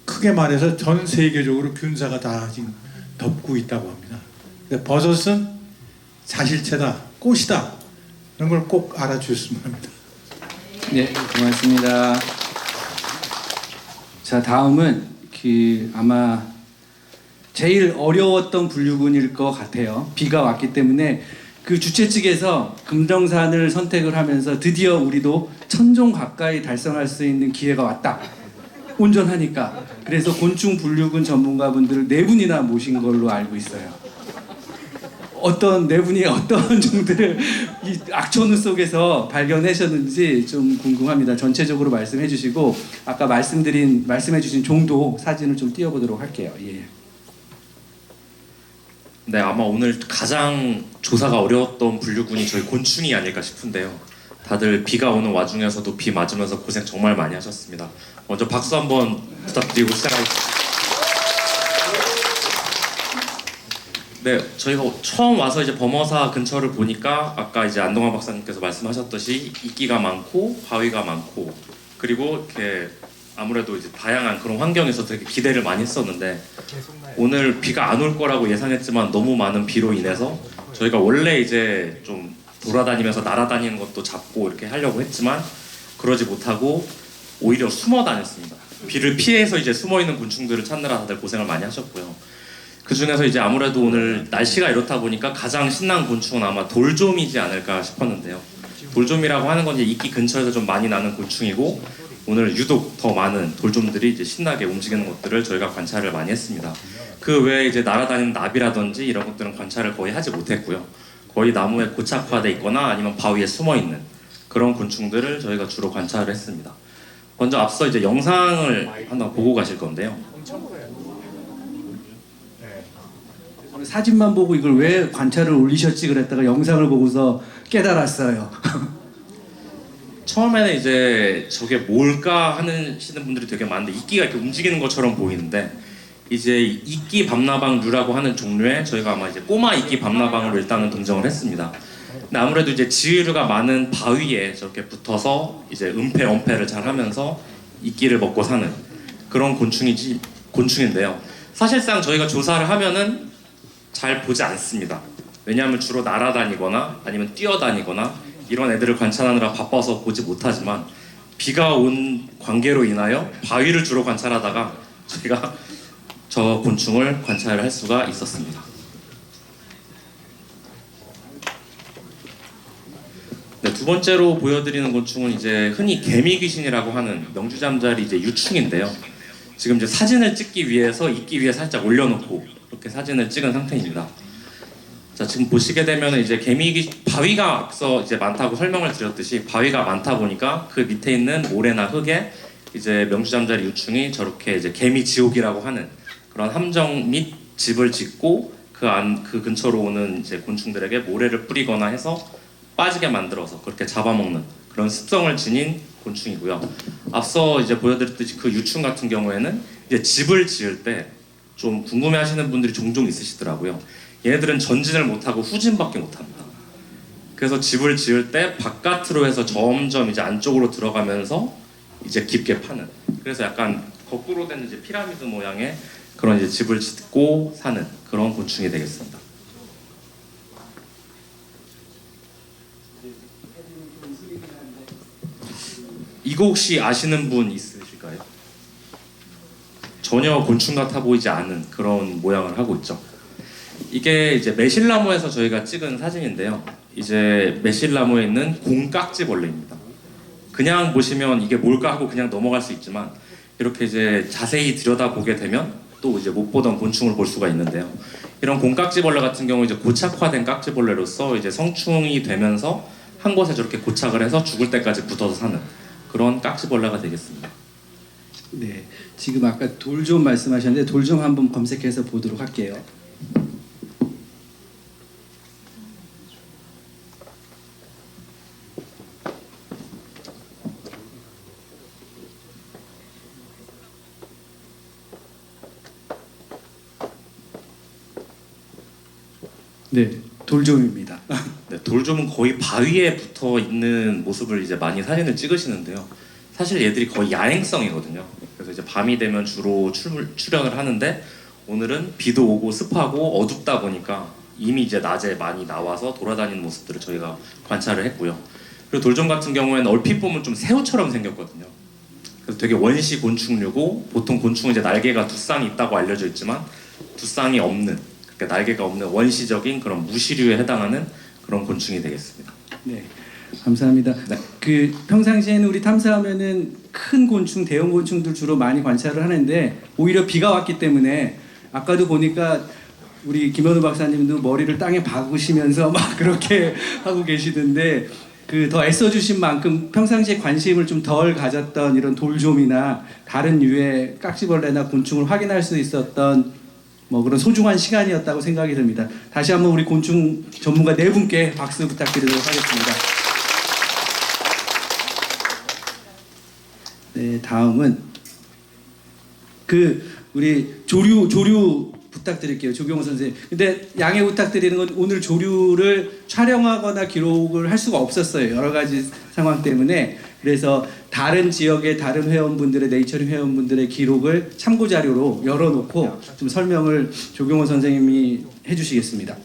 Speaker 6: 크게 말해서 전 세계적으로 균사가 다 지금 덮고 있다고 합니다. 근데 버섯은 자실체다, 꽃이다, 이런 걸 꼭 알아주셨으면 합니다.
Speaker 3: 네, 고맙습니다. 자, 다음은 아마 제일 어려웠던 분류군일 것 같아요. 비가 왔기 때문에 그 주최 측에서 금정산을 선택을 하면서 드디어 우리도 천종 가까이 달성할 수 있는 기회가 왔다. 온전하니까. 그래서 곤충 분류군 전문가분들을 4분이나 모신 걸로 알고 있어요. 어떤 4분이 어떤 종들을 이 악천후 속에서 발견하셨는지 좀 궁금합니다. 전체적으로 말씀해 주시고 아까 말씀해 주신 종도 사진을 좀 띄워보도록 할게요. 예.
Speaker 7: 네, 아마 오늘 가장 조사가 어려웠던 분류군이 저희 곤충이 아닐까 싶은데요. 다들 비가 오는 와중에서도 비 맞으면서 고생 정말 많이 하셨습니다. 먼저 박수 한번 부탁드리고 시작하겠습니다. 네, 저희가 처음 와서 이제 범어사 근처를 보니까 아까 이제 안동환 박사님께서 말씀하셨듯이 이끼가 많고 바위가 많고, 그리고 이렇게 아무래도 이제 다양한 그런 환경에서 되게 기대를 많이 했었는데, 오늘 비가 안 올 거라고 예상했지만 너무 많은 비로 인해서 저희가 원래 이제 좀 돌아다니면서 날아다니는 것도 잡고 이렇게 하려고 했지만 그러지 못하고 오히려 숨어 다녔습니다. 비를 피해서 이제 숨어 있는 곤충들을 찾느라 다들 고생을 많이 하셨고요. 그 중에서 이제 아무래도 오늘 날씨가 이렇다 보니까 가장 신난 곤충은 아마 돌좀이지 않을까 싶었는데요. 돌좀이라고 하는 건 이제 이끼 근처에서 좀 많이 나는 곤충이고, 오늘 유독 더 많은 돌좀들이 이제 신나게 움직이는 것들을 저희가 관찰을 많이 했습니다. 그 외에 이제 날아다니는 나비라든지 이런 것들은 관찰을 거의 하지 못했고요. 거의 나무에 고착화돼 있거나 아니면 바위에 숨어 있는 그런 곤충들을 저희가 주로 관찰을 했습니다. 먼저 앞서 이제 영상을 하나 보고 가실 건데요.
Speaker 3: 사진만 보고 이걸 왜 관찰을 올리셨지 그랬다가 영상을 보고서 깨달았어요.
Speaker 7: 처음에는 이제 저게 뭘까 하시는 분들이 되게 많은데, 이끼가 이렇게 움직이는 것처럼 보이는데 이제 이끼 밤나방류라고 하는 종류의, 저희가 아마 이제 꼬마 이끼 밤나방으로 일단은 동정을 했습니다. 근데 아무래도 이제 지으류가 많은 바위에 저렇게 붙어서 이제 은폐 잘 하면서 이끼를 먹고 사는 그런 곤충인데요. 사실상 저희가 조사를 하면은 잘 보지 않습니다. 왜냐하면 주로 날아다니거나 아니면 뛰어다니거나 이런 애들을 관찰하느라 바빠서 보지 못하지만, 비가 온 관계로 인하여 바위를 주로 관찰하다가 저희가 저 곤충을 관찰을 할 수가 있었습니다. 네, 두 번째로 보여드리는 곤충은 이제 흔히 개미귀신이라고 하는 명주잠자리 이제 유충인데요. 지금 이제 사진을 찍기 위해서 이끼 위에 살짝 올려놓고 이렇게 사진을 찍은 상태입니다. 자, 지금 보시게 되면 이제 바위가 앞서 이제 많다고 설명을 드렸듯이 바위가 많다 보니까 그 밑에 있는 모래나 흙에 이제 명주잠자리 유충이 저렇게 이제 개미지옥이라고 하는 그런 함정 및 집을 짓고 그 근처로 오는 이제 곤충들에게 모래를 뿌리거나 해서 빠지게 만들어서 그렇게 잡아먹는 그런 습성을 지닌 곤충이고요. 앞서 이제 보여드렸듯이 그 유충 같은 경우에는 이제 집을 지을 때 좀 궁금해하시는 분들이 종종 있으시더라고요. 얘네들은 전진을 못하고 후진밖에 못합니다. 그래서 집을 지을 때 바깥으로 해서 점점 이제 안쪽으로 들어가면서 이제 깊게 파는, 그래서 약간 거꾸로 된 이제 피라미드 모양의 그런 이제 집을 짓고 사는 그런 곤충이 되겠습니다. 이거 혹시 아시는 분 있으실까요? 전혀 곤충 같아 보이지 않은 그런 모양을 하고 있죠. 이게 이제 매실나무에서 저희가 찍은 사진인데요. 이제 매실나무에 있는 공깍지벌레입니다. 그냥 보시면 이게 뭘까 하고 그냥 넘어갈 수 있지만, 이렇게 이제 자세히 들여다보게 되면 또 이제 못 보던 곤충을 볼 수가 있는데요. 이런 공깍지벌레 같은 경우 이제 고착화된 깍지벌레로서 이제 성충이 되면서 한 곳에 저렇게 고착을 해서 죽을 때까지 붙어서 사는 그런 깍지벌레가 되겠습니다.
Speaker 3: 네, 지금 아까 돌좀 말씀하셨는데 돌좀 한번 검색해서 보도록 할게요. 네, 돌좀입니다.
Speaker 7: 네, 돌좀은 거의 바위에 붙어 있는 모습을 이제 많이 사진을 찍으시는데요. 사실 얘들이 거의 야행성이거든요. 그래서 이제 밤이 되면 주로 출현을 하는데 오늘은 비도 오고 습하고 어둡다 보니까 이미 이제 낮에 많이 나와서 돌아다니는 모습들을 저희가 관찰을 했고요. 그리고 돌좀 같은 경우에는 얼핏 보면 좀 새우처럼 생겼거든요. 그래서 되게 원시 곤충류고 보통 곤충은 이제 날개가 두 쌍이 있다고 알려져 있지만 두 쌍이 없는, 그러니까 날개가 없는 원시적인 그런 무시류에 해당하는 그런 곤충이 되겠습니다.
Speaker 3: 네, 감사합니다.
Speaker 7: 네.
Speaker 3: 그 평상시에는 우리 탐사하면은 큰 곤충, 대형 곤충들 주로 많이 관찰을 하는데 오히려 비가 왔기 때문에 아까도 보니까 우리 김현우 박사님도 머리를 땅에 박으시면서 막 그렇게 하고 계시던데 그 더 애써주신 만큼 평상시에 관심을 좀 덜 가졌던 이런 돌좀이나 다른 유의 깍지벌레나 곤충을 확인할 수 있었던 뭐 그런 소중한 시간이었다고 생각이 듭니다. 다시 한번 우리 곤충 전문가 네 분께 박수 부탁드리도록 하겠습니다. 네, 다음은 그 우리 조류 부탁드릴게요. 조경호 선생님. 근데 양해 부탁드리는 건 오늘 조류를 촬영하거나 기록을 할 수가 없었어요. 여러 가지 상황 때문에. 그래서 다른 지역의 다른 회원분들의 네이처링 회원분들의 기록을 참고 자료로 열어놓고 좀 설명을 조경호 선생님이 해주시겠습니다.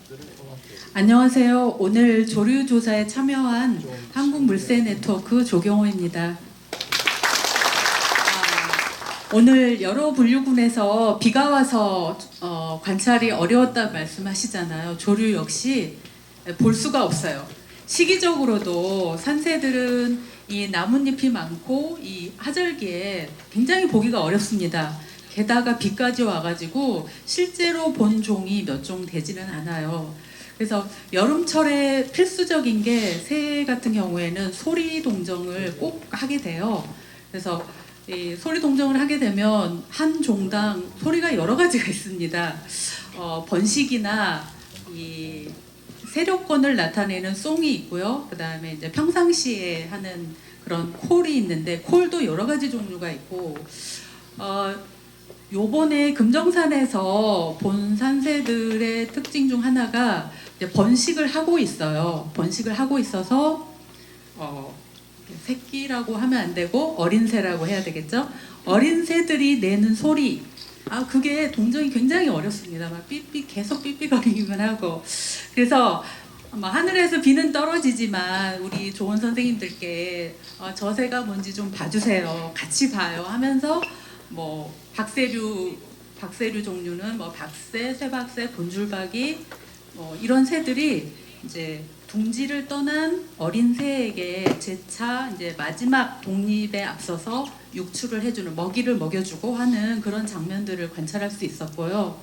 Speaker 8: 안녕하세요. 오늘 조류 조사에 참여한 한국물새네트워크 조경호입니다. 오늘 여러 분류군에서 비가 와서 관찰이 어려웠다 말씀하시잖아요. 조류 역시 볼 수가 없어요. 시기적으로도 산새들은 이 나뭇잎이 많고 이 하절기에 굉장히 보기가 어렵습니다. 게다가 비까지 와가지고 실제로 본 종이 몇 종 되지는 않아요. 그래서 여름철에 필수적인 게 새 같은 경우에는 소리 동정을 꼭 하게 돼요. 그래서 이 소리 동정을 하게 되면 한 종당 소리가 여러 가지가 있습니다. 번식이나 이 세력권을 나타내는 송이 있고요. 그 다음에 이제 평상시에 하는 그런 콜이 있는데 콜도 여러 가지 종류가 있고 요번에 금정산에서 본 산새들의 특징 중 하나가 이제 번식을 하고 있어요. 번식을 하고 있어서 새끼라고 하면 안 되고 어린 새라고 해야 되겠죠. 어린 새들이 내는 소리, 그게 동정이 굉장히 어렵습니다. 막 삐삐 계속 삐삐거리기만 하고. 그래서 하늘에서 비는 떨어지지만 우리 조원 선생님들께 저 새가 뭔지 좀 봐주세요. 같이 봐요 하면서 뭐 박새류 종류는 뭐 박새, 쇠박새, 곤줄박이 뭐 이런 새들이 이제 둥지를 떠난 어린 새에게 재차 이제 마지막 독립에 앞서서 육출을 해주는, 먹이를 먹여주고 하는 그런 장면들을 관찰할 수 있었고요.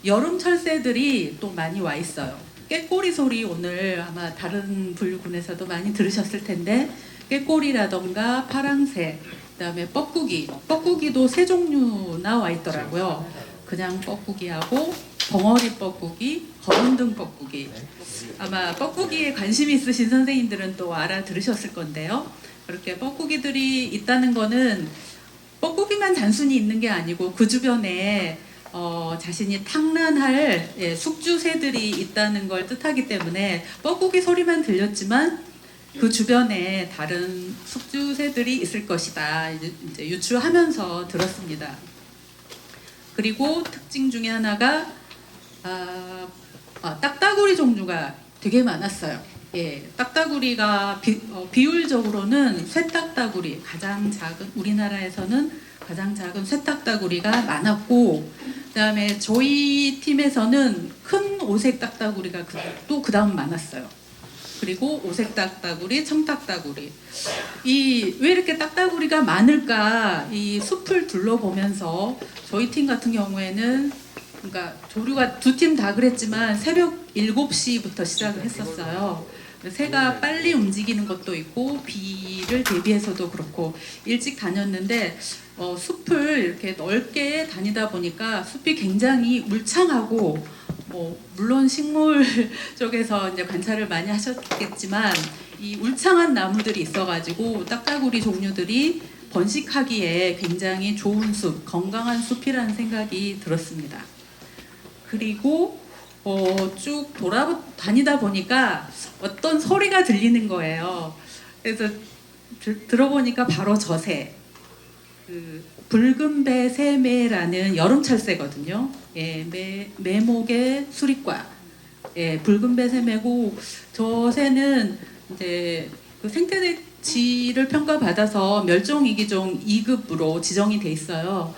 Speaker 8: 여름 철새들이 또 많이 와 있어요. 꾀꼬리 소리 오늘 아마 다른 분류군에서도 많이 들으셨을 텐데 꾀꼬리라던가 파랑새, 그다음에 뻐꾸기도 세 종류 나와 있더라고요. 그냥 뻐꾸기하고 벙어리 뻐꾸기, 거운등 뻐꾸기. 아마 뻐꾸기에 관심이 있으신 선생님들은 또 알아들으셨을 건데요. 그렇게 뻐꾸기들이 있다는 거는 뻐꾸기만 단순히 있는 게 아니고 그 주변에 자신이 탕란할 숙주새들이 있다는 걸 뜻하기 때문에 뻐꾸기 소리만 들렸지만 그 주변에 다른 숙주새들이 있을 것이다. 이제 유추하면서 들었습니다. 그리고 특징 중에 하나가 딱따구리 종류가 되게 많았어요. 예, 딱따구리가 비율적으로는 쇠딱따구리, 가장 작은, 우리나라에서는 가장 작은 쇠딱따구리가 많았고, 그다음에 저희 팀에서는 큰 오색 딱따구리가 또 그다음 많았어요. 그리고 오색 딱따구리, 청딱따구리. 왜 이렇게 딱따구리가 많을까? 이 숲을 둘러보면서 저희 팀 같은 경우에는, 그러니까 조류가 두 팀 다 그랬지만 새벽 7시부터 시작을 했었어요. 새가 빨리 움직이는 것도 있고 비를 대비해서도 그렇고 일찍 다녔는데 숲을 이렇게 넓게 다니다 보니까 숲이 굉장히 울창하고, 물론 식물 쪽에서 이제 관찰을 많이 하셨겠지만 이 울창한 나무들이 있어가지고 딱따구리 종류들이 번식하기에 굉장히 좋은 숲, 건강한 숲이라는 생각이 들었습니다. 그리고 쭉 돌아다니다 보니까 어떤 소리가 들리는 거예요. 그래서 들어보니까 바로 저 새, 그 붉은 배 새매라는 여름철새거든요. 예, 매목의 수리과. 예, 붉은 배 새매고 저 새는 이제 그 생태지를 평가받아서 멸종위기종 2급으로 지정이 돼 있어요.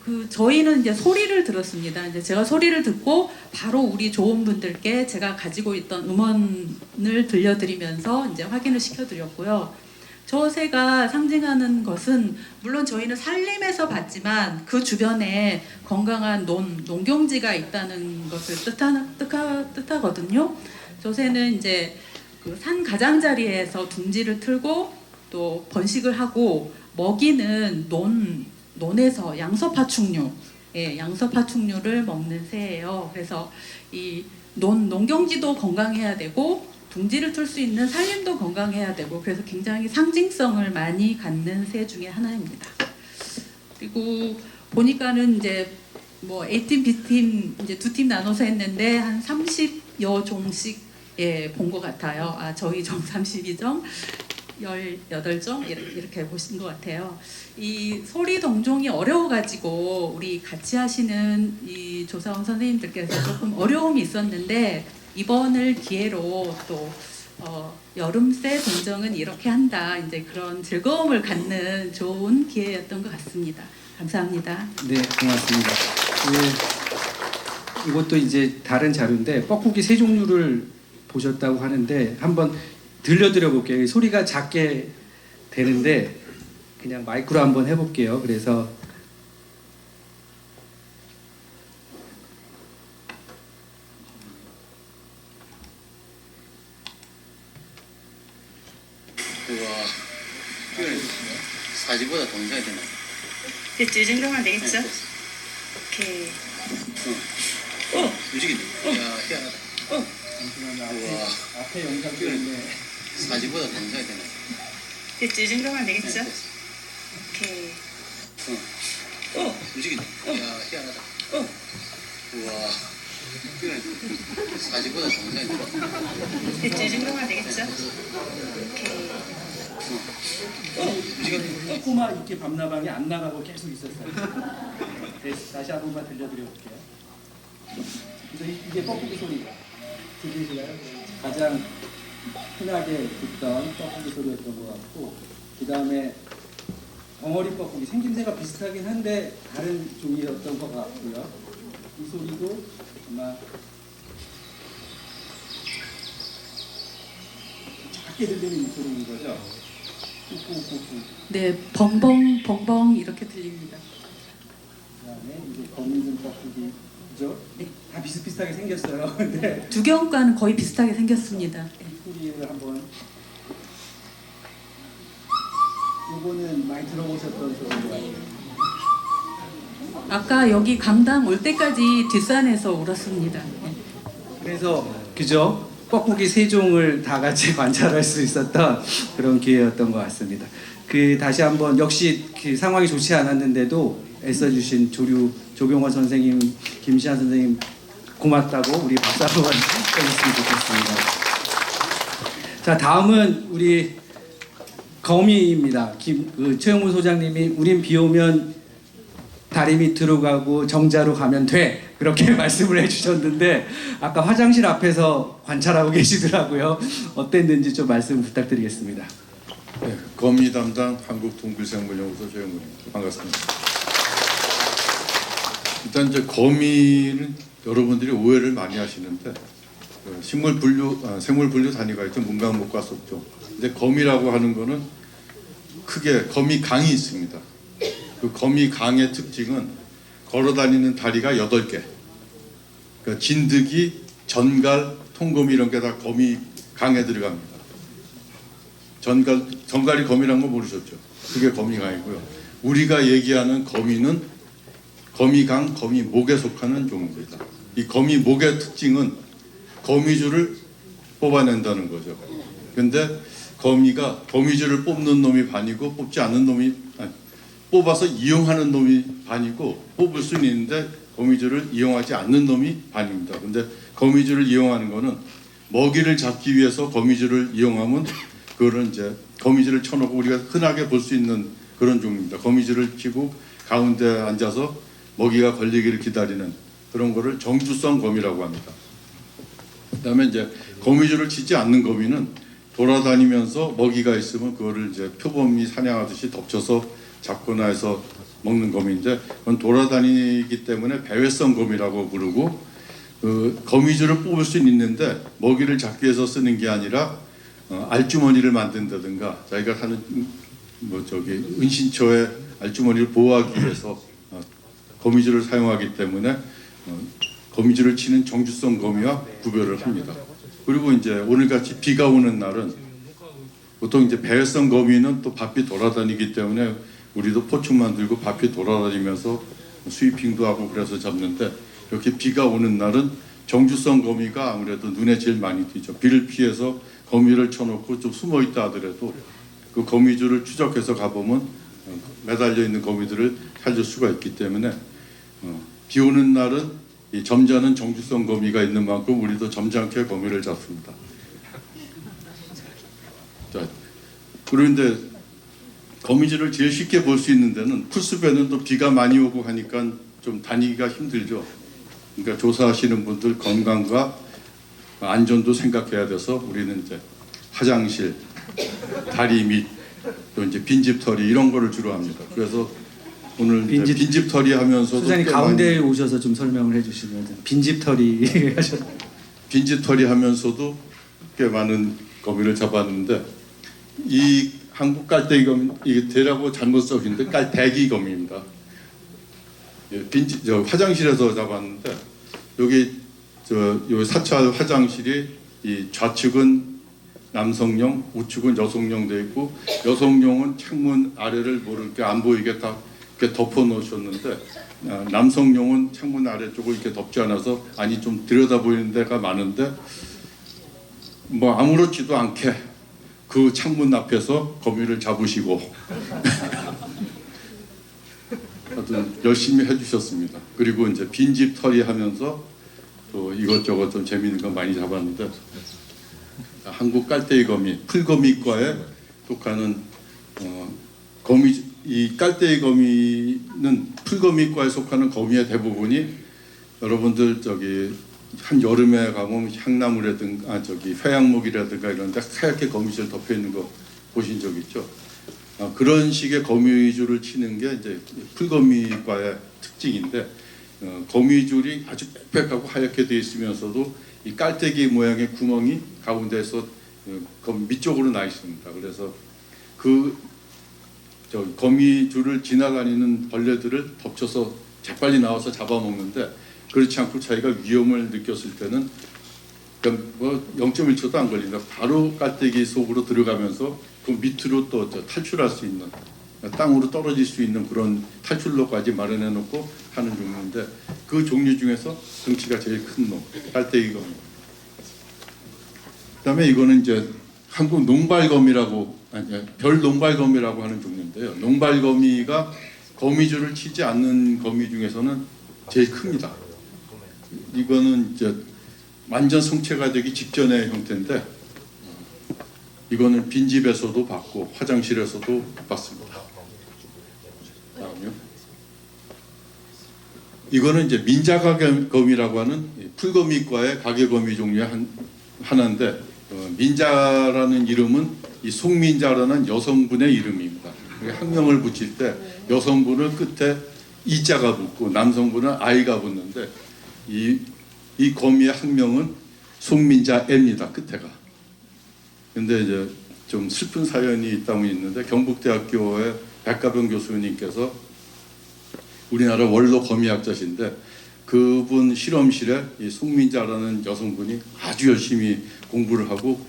Speaker 8: 그 저희는 이제 소리를 들었습니다. 이제 제가 소리를 듣고 바로 우리 조원분들께 제가 가지고 있던 음원을 들려드리면서 이제 확인을 시켜드렸고요. 저 새가 상징하는 것은 물론 저희는 산림에서 봤지만 그 주변에 건강한 농경지가 있다는 것을 뜻하거든요. 저 새는 이제 그 산 가장자리에서 둥지를 틀고 또 번식을 하고 먹이는 논에서 양서파충류, 예, 양서파충류를 먹는 새예요. 그래서 이 농경지도 건강해야 되고 둥지를 틀 수 있는 산림도 건강해야 되고 그래서 굉장히 상징성을 많이 갖는 새 중에 하나입니다. 그리고 보니까는 이제 뭐 A팀, B팀 이제 두 팀 나눠서 했는데 한 30여 종씩 예, 본 것 같아요. 아, 저희 종 32종, 18종 이렇게 보신 것 같아요. 이 소리 동종이 어려워가지고 우리 같이 하시는 이 조사원 선생님들께서 조금 어려움이 있었는데 이번을 기회로 또 여름새 동정은 이렇게 한다. 이제 그런 즐거움을 갖는 좋은 기회였던 것 같습니다. 감사합니다.
Speaker 3: 네, 고맙습니다. 이것도 이제 다른 자료인데 뻐꾸기 세 종류를 보셨다고 하는데 한번 들려드려 볼게요. 소리가 작게 되는데 그냥 마이크로 한번 해볼게요. 그래서
Speaker 9: 그거 사지보다 동작이 되나?
Speaker 10: 됐죠? 이 정도면 되겠죠? 오케이.
Speaker 9: 움직인다. 야, 희한하다. 우와.
Speaker 3: 앞에 영상 때문에
Speaker 9: 사지보다 동작이 되나?
Speaker 10: 됐죠? 이 정도면 되겠죠? 오케이.
Speaker 9: 움직인다. 야, 희한하다. 우와. 사지보다 동작이 되나?
Speaker 10: 됐죠? 이 정도면 되겠죠? 오케이.
Speaker 3: 꼬마 이렇게 밤나방이 안 나가고 계속 있었어요. 네, 다시 한 번만 들려드려 볼게요. 그래서 이게 뻐꾸기 소리 들리시나요? 가장 흔하게 듣던 뻐꾸기 소리였던 것 같고, 그 다음에 벙어리 뻐꾸기 생김새가 비슷하긴 한데 다른 종이었던 것 같고요. 이 소리도 아마 작게 들리는 이 소리인 거죠. 꾹꾹꾹꾹.
Speaker 8: 네, 벙벙 이렇게 들립니다.
Speaker 3: 그다음에 이제 검은 뻐꾸기죠.
Speaker 8: 네.
Speaker 3: 다 비슷비슷하게 생겼어요. 근데
Speaker 8: 두경과는 거의 비슷하게 생겼습니다. 네.
Speaker 3: 소리를 한번. 요거는 많이 들어보셨던 소리인 것 같아요.
Speaker 8: 아까 여기 강당 올 때까지 뒷산에서 울었습니다. 네.
Speaker 3: 그래서 그죠? 뻐꾸기 세 종을 다 같이 관찰할 수 있었던 그런 기회였던 것 같습니다. 그 다시 한번 역시 그 상황이 좋지 않았는데도 애써주신 조경원 선생님, 김시한 선생님 고맙다고 우리 박수 한번 해주시면 좋겠습니다. 자, 다음은 우리 거미입니다. 최영문 소장님이 우린 비 오면 다리 밑으로 가고 정자로 가면 돼, 그렇게 말씀을 해주셨는데 아까 화장실 앞에서 관찰하고 계시더라고요. 어땠는지 좀 말씀 부탁드리겠습니다.
Speaker 6: 네, 거미 담당 한국동물생물연구소 최영문입니다. 반갑습니다. 일단 이제 거미는 여러분들이 오해를 많이 하시는데 생물 분류 단위가 있죠. 문강목과 속종. 근데 거미라고 하는 거는 크게 거미강이 있습니다. 그 거미강의 특징은 걸어다니는 다리가 8개. 그러니까 진드기, 전갈, 통거미 이런 게 다 거미강에 들어갑니다. 전갈이 거미란 거 모르셨죠? 그게 거미강이고요. 우리가 얘기하는 거미는 거미강, 거미목에 속하는 종입니다. 이 거미목의 특징은 거미줄을 뽑아낸다는 거죠. 근데 거미가 거미줄을 뽑는 놈이 반이고 뽑지 않는 놈이 뽑아서 이용하는 놈이 반이고 뽑을 수는 있는데 거미줄을 이용하지 않는 놈이 반입니다. 근데
Speaker 11: 거미줄을 이용하는 거는 먹이를 잡기 위해서 거미줄을 이용하면 그거는 이제 거미줄을 쳐놓고 우리가 흔하게 볼 수 있는 그런 종류입니다. 거미줄을 치고 가운데 앉아서 먹이가 걸리기를 기다리는 그런 거를 정주성 거미라고 합니다. 그다음에 이제 거미줄을 치지 않는 거미는 돌아다니면서 먹이가 있으면 그거를 이제 표범이 사냥하듯이 덮쳐서 잡거나 해서 먹는 거미인데 그건 돌아다니기 때문에 배회성 거미라고 부르고 그 거미줄을 뽑을 수는 있는데 먹이를 잡기 위해서 쓰는 게 아니라 알주머니를 만든다든가 자기가 사는 은신처에 알주머니를 보호하기 위해서 거미줄을 사용하기 때문에 거미줄을 치는 정주성 거미와 구별을 합니다. 그리고 이제 오늘같이 비가 오는 날은 보통 이제 배회성 거미는 또 바삐 돌아다니기 때문에 우리도 포충 만들고 바삐 돌아다니면서 스위핑도 하고 그래서 잡는데 이렇게 비가 오는 날은 정주성 거미가 아무래도 눈에 제일 많이 띄죠. 비를 피해서 거미를 쳐놓고 좀 숨어 있다 하더라도 그 거미줄을 추적해서 가보면 매달려 있는 거미들을 찾을 수가 있기 때문에 비 오는 날은 이 점잖은 정주성 거미가 있는 만큼 우리도 점잖게 거미를 잡습니다. 자, 그런데 거미줄을 제일 쉽게 볼 수 있는 데는 풀숲에는 또 비가 많이 오고 하니까 좀 다니기가 힘들죠. 그러니까 조사하시는 분들 건강과 안전도 생각해야 돼서 우리는 이제 화장실, 다리 밑, 또 이제 빈집털이 이런 거를 주로 합니다. 그래서 오늘 빈집털이 하면서도
Speaker 3: 소장님 가운데에 오셔서 좀 설명을 해주시면 빈집털이 하셨.
Speaker 11: 빈집털이 하면서도 꽤 많은 거미를 잡았는데 이 한국 깔때기 거미 이게 대라고 잘못 써있는데 깔때기 거미입니다. 저 화장실에서 잡았는데 여기 요 사찰 화장실이 이 좌측은 남성용, 우측은 여성용 돼 있고 여성용은 창문 아래를 모르게 안 보이게 다 이렇게 덮어 놓으셨는데 남성용은 창문 아래쪽을 이렇게 덮지 않아서 아니 좀 들여다 보이는 데가 많은데 뭐 아무렇지도 않게 그 창문 앞에서 거미를 잡으시고 하여튼 열심히 해주셨습니다. 그리고 이제 빈집 털이 하면서 또 이것저것 좀 재미있는 거 많이 잡았는데 한국 깔때기 거미, 풀거미과에 속하는 거미 이 깔때기 거미는 풀거미과에 속하는 거미의 대부분이 여러분들 저기 한 여름에 가면 향나무라든가 회양목이라든가 이런데 하얗게 거미줄 덮여 있는 거 보신 적 있죠? 그런 식의 거미줄을 치는 게 이제 풀거미과의 특징인데 거미줄이 아주 빽빽하고 하얗게 되어 있으면서도 이 깔때기 모양의 구멍이 가운데서 밑쪽으로 나 있습니다. 그래서 거미줄을 지나다니는 벌레들을 덮쳐서 재빨리 나와서 잡아먹는데 그렇지 않고 자기가 위험을 느꼈을 때는 뭐 0.1초도 안 걸린다. 바로 깔때기 속으로 들어가면서 그 밑으로 또 탈출할 수 있는 땅으로 떨어질 수 있는 그런 탈출로까지 마련해 놓고 하는 종류인데 그 종류 중에서 덩치가 제일 큰 놈, 깔때기 거미. 그다음에 이거는 이제 한국 농발거미라고 별 농발거미라고 하는 종류인데요. 농발거미가 거미줄을 치지 않는 거미 중에서는 제일 큽니다. 이거는 이제 완전 성체가 되기 직전의 형태인데 이거는 빈집에서도 봤고 화장실에서도 봤습니다. 다음요. 이거는 이제 민자가거미라고 하는 풀거미과의 가게거미 종류의 하나인데 민자라는 이름은 이 송민자라는 여성분의 이름입니다. 학명을 붙일 때 여성분을 끝에 이자가 붙고 남성분은 아이가 붙는데 이 거미의 학명은 송민자입니다. 끝에가. 근데 이제 좀 슬픈 사연이 있다면 있는데 경북대학교의 백가병 교수님께서 우리나라 원로 거미학자신데 그분 실험실에 이 송민자라는 여성분이 아주 열심히 공부를 하고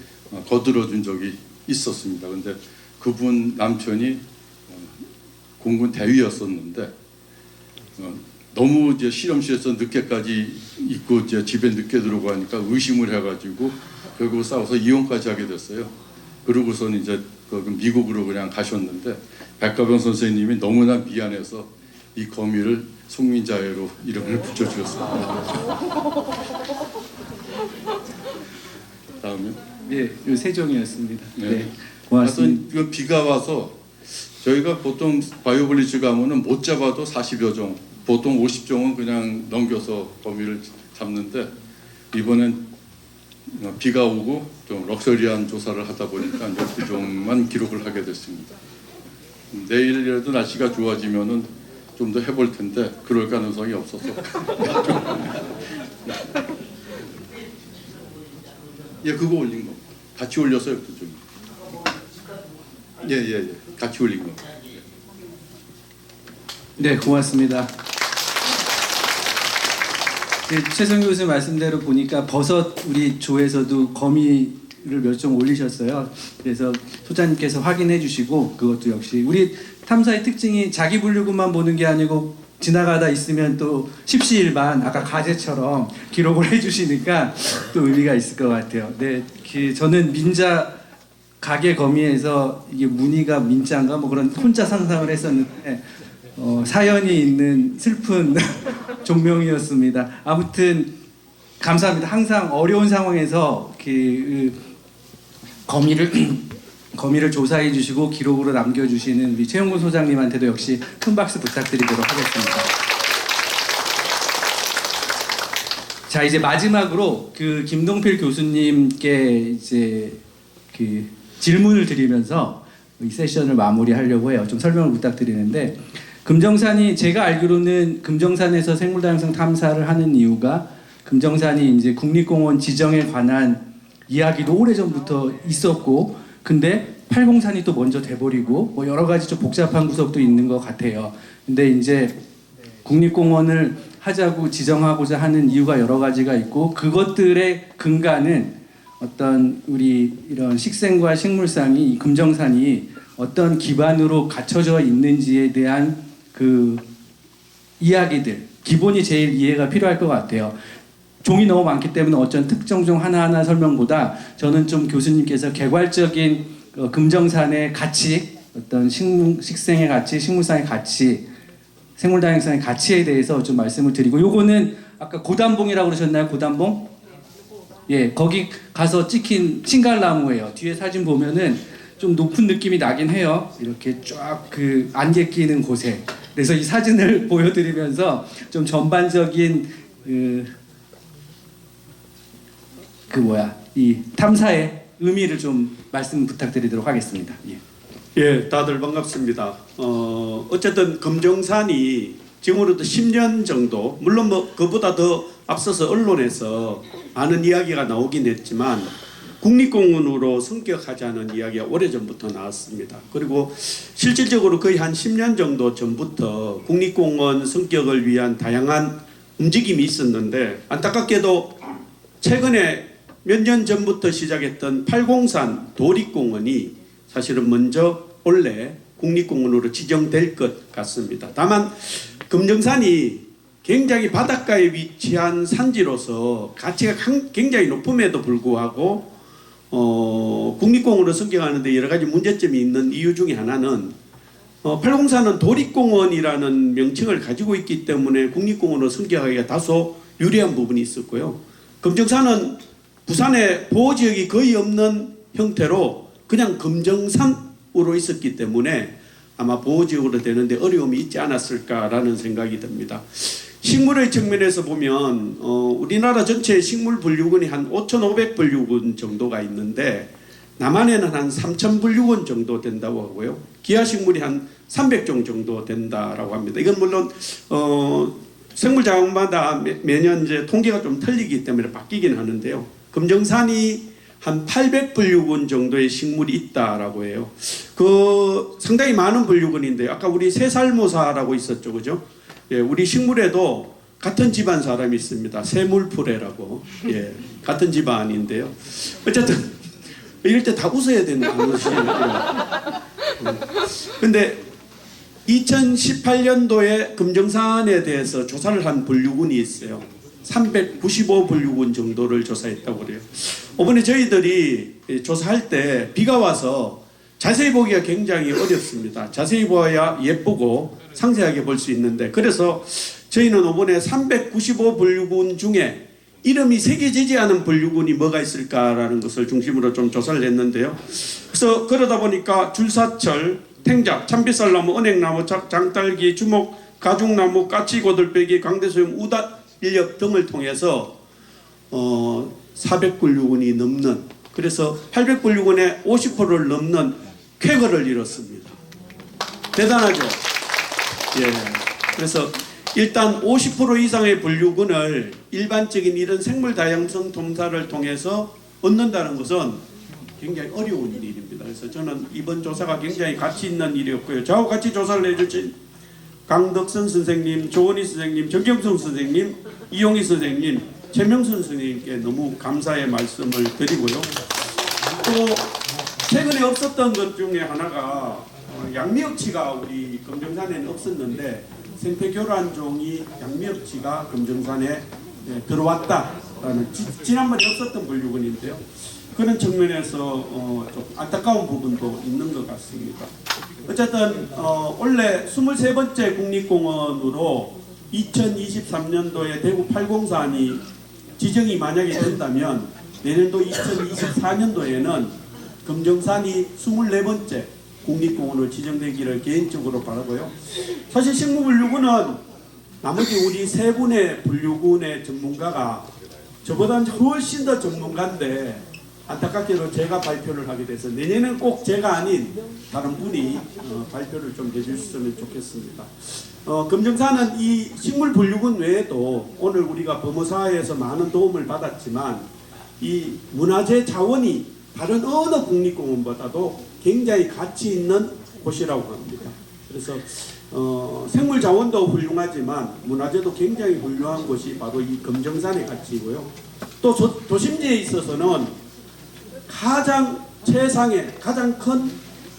Speaker 11: 거들어준 적이 있었습니다. 근데 그분 남편이 공군 대위였었는데 너무 이제 실험실에서 늦게까지 있고 이제 집에 늦게 들어오고 하니까 의심을 해가지고 결국 싸워서 이혼까지 하게 됐어요. 그러고서는 이제 미국으로 그냥 가셨는데 백가병 선생님이 너무나 미안해서 이 거미를 송민자애로 이름을 붙여주었습니다. 다음에.
Speaker 3: 예, 요 세종이었습니다.
Speaker 11: 네.
Speaker 3: 네, 고맙습니다.
Speaker 11: 하여튼 이거 비가 와서 저희가 보통 바이오블리츠 가면은 못 잡아도 40여 종, 보통 50종은 그냥 넘겨서 범위를 잡는데 이번엔 비가 오고 좀 럭셔리한 조사를 하다 보니까 이제 그 종만 기록을 하게 됐습니다. 내일이라도 날씨가 좋아지면은 좀 더 해볼 텐데 그럴 가능성이 없어서. 예, 그거 올린 거. 같이 올렸어요, 그쪽. 예. 같이 올린 거.
Speaker 3: 네, 고맙습니다. 최성규 교수 말씀대로 보니까 버섯 우리 조에서도 거미를 몇 종 올리셨어요. 그래서 소장님께서 확인해 주시고 그것도 역시 우리 탐사의 특징이 자기 분류구만 보는 게 아니고 지나가다 있으면 또 십시일반 아까 가제처럼 기록을 해주시니까 또 의미가 있을 것 같아요. 네, 저는 민자 가게 거미에서 이게 무늬가 민자인가 뭐 그런 혼자 상상을 했었는데 사연이 있는 슬픈 종명이었습니다. 아무튼 감사합니다. 항상 어려운 상황에서 거미를 조사해 주시고 기록으로 남겨주시는 우리 최영곤 소장님한테도 역시 큰 박수 부탁드리도록 하겠습니다. 자, 이제 마지막으로 김동필 교수님께 이제 질문을 드리면서 이 세션을 마무리하려고 해요. 좀 설명을 부탁드리는데 금정산이 제가 알기로는 금정산에서 생물다양성 탐사를 하는 이유가 금정산이 이제 국립공원 지정에 관한 이야기도 오래전부터 있었고 근데 팔공산이 또 먼저 돼버리고 뭐 여러 가지 좀 복잡한 구석도 있는 것 같아요. 근데 이제 국립공원을 하자고 지정하고자 하는 이유가 여러 가지가 있고 그것들의 근간은 어떤 우리 이런 식생과 식물상이 이 금정산이 어떤 기반으로 갖춰져 있는지에 대한 그 이야기들 기본이 제일 이해가 필요할 것 같아요. 종이 너무 많기 때문에 어떤 특정 종 하나하나 설명보다 저는 좀 교수님께서 개괄적인 금정산의 가치, 어떤 식생의 가치, 식물상의 가치, 생물다양성의 가치에 대해서 좀 말씀을 드리고 요거는 아까 고단봉이라고 그러셨나요? 고단봉? 예, 거기 가서 찍힌 칭갈나무예요. 뒤에 사진 보면은 좀 높은 느낌이 나긴 해요. 이렇게 쫙 안개 끼는 곳에. 그래서 이 사진을 보여드리면서 좀 전반적인 이 탐사의 의미를 좀 말씀 부탁드리도록 하겠습니다.
Speaker 12: 예, 다들 반갑습니다. 어쨌든 금정산이 지금으로부터 10년 정도, 물론 뭐 그보다 더 앞서서 언론에서 많은 이야기가 나오긴 했지만 국립공원으로 성격하자는 이야기가 오래전부터 나왔습니다. 그리고 실질적으로 거의 한 10년 정도 전부터 국립공원 성격을 위한 다양한 움직임이 있었는데 안타깝게도 최근에 몇 년 전부터 시작했던 팔공산 도립공원이 사실은 먼저 원래 국립공원으로 지정될 것 같습니다. 다만 금정산이 굉장히 바닷가에 위치한 산지로서 가치가 굉장히 높음에도 불구하고 국립공원으로 성격하는데 여러 가지 문제점이 있는 이유 중에 하나는 팔공산은 도립공원이라는 명칭을 가지고 있기 때문에 국립공원으로 성격하기가 다소 유리한 부분이 있었고요. 금정산은 부산에 보호지역이 거의 없는 형태로 그냥 금정산으로 있었기 때문에 아마 보호지역으로 되는데 어려움이 있지 않았을까라는 생각이 듭니다. 식물의 측면에서 보면 우리나라 전체 식물 분류군이 한 5,500분류군 정도가 있는데 남한에는 한 3,000분류군 정도 된다고 하고요. 기하식물이 한 300종 정도 된다라고 합니다. 이건 물론 생물자원마다 매년 이제 통계가 좀 틀리기 때문에 바뀌긴 하는데요. 금정산이 한 800분류군 정도의 식물이 있다라고 해요. 상당히 많은 분류군인데 아까 우리 새살모사라고 있었죠, 그죠? 예, 우리 식물에도 같은 집안 사람이 있습니다. 새물풀레라고. 예, 같은 집안인데요. 어쨌든 이럴 때 다 웃어야 되는 것이에요. 근데 2018년도에 금정산에 대해서 조사를 한 분류군이 있어요. 395분류군 정도를 조사했다고 그래요. 이번에 저희들이 조사할 때 비가 와서 자세히 보기가 굉장히 어렵습니다. 자세히 보아야 예쁘고 상세하게 볼 수 있는데 그래서 저희는 이번에 395분류군 중에 이름이 새겨지지 않은 분류군이 뭐가 있을까라는 것을 중심으로 좀 조사를 했는데요. 그래서 그러다 보니까 줄사철, 탱작, 참빗살나무, 은행나무, 장딸기, 주목, 가죽나무, 까치, 고들빼기, 강대소염, 우다인력 등을 통해서 400분류군이 넘는, 그래서 800분류군의 50%를 넘는 쾌거를 이뤘습니다. 대단하죠? 예. 그래서 일단 50% 이상의 분류군을 일반적인 이런 생물 다양성 탐사를 통해서 얻는다는 것은 굉장히 어려운 일입니다. 그래서 저는 이번 조사가 굉장히 가치 있는 일이었고요. 저하고 같이 조사를 해주신 강덕선 선생님, 조원희 선생님, 정경성 선생님, 이용희 선생님, 최명순 선생님께 너무 감사의 말씀을 드리고요. 또 최근에 없었던 것 중에 하나가 양미역치가 우리 금정산에는 없었는데 생태교란종이 양미역치가 금정산에 들어왔다라는 지난번에 없었던 분류군인데요. 그런 측면에서 좀 안타까운 부분도 있는 것 같습니다. 어쨌든 원래 23번째 국립공원으로 2023년도에 대구 팔공산이 지정이 만약에 된다면 내년도 2024년도에는 금정산이 24번째 국립공원으로 지정되기를 개인적으로 바라고요. 사실 식물분류군은 나머지 우리 세 분의 분류군의 전문가가 저보다는 훨씬 더 전문가인데 안타깝게도 제가 발표를 하게 돼서 내년에는 꼭 제가 아닌 다른 분이 발표를 좀 해주셨으면 좋겠습니다. 금정산은 이 식물분류군 외에도 오늘 우리가 범어사에서 많은 도움을 받았지만 이 문화재 자원이 다른 어느 국립공원보다도 굉장히 가치 있는 곳이라고 합니다. 그래서 생물 자원도 훌륭하지만 문화재도 굉장히 훌륭한 곳이 바로 이 금정산의 가치이고요. 또 도심지에 있어서는 가장 최상의 가장 큰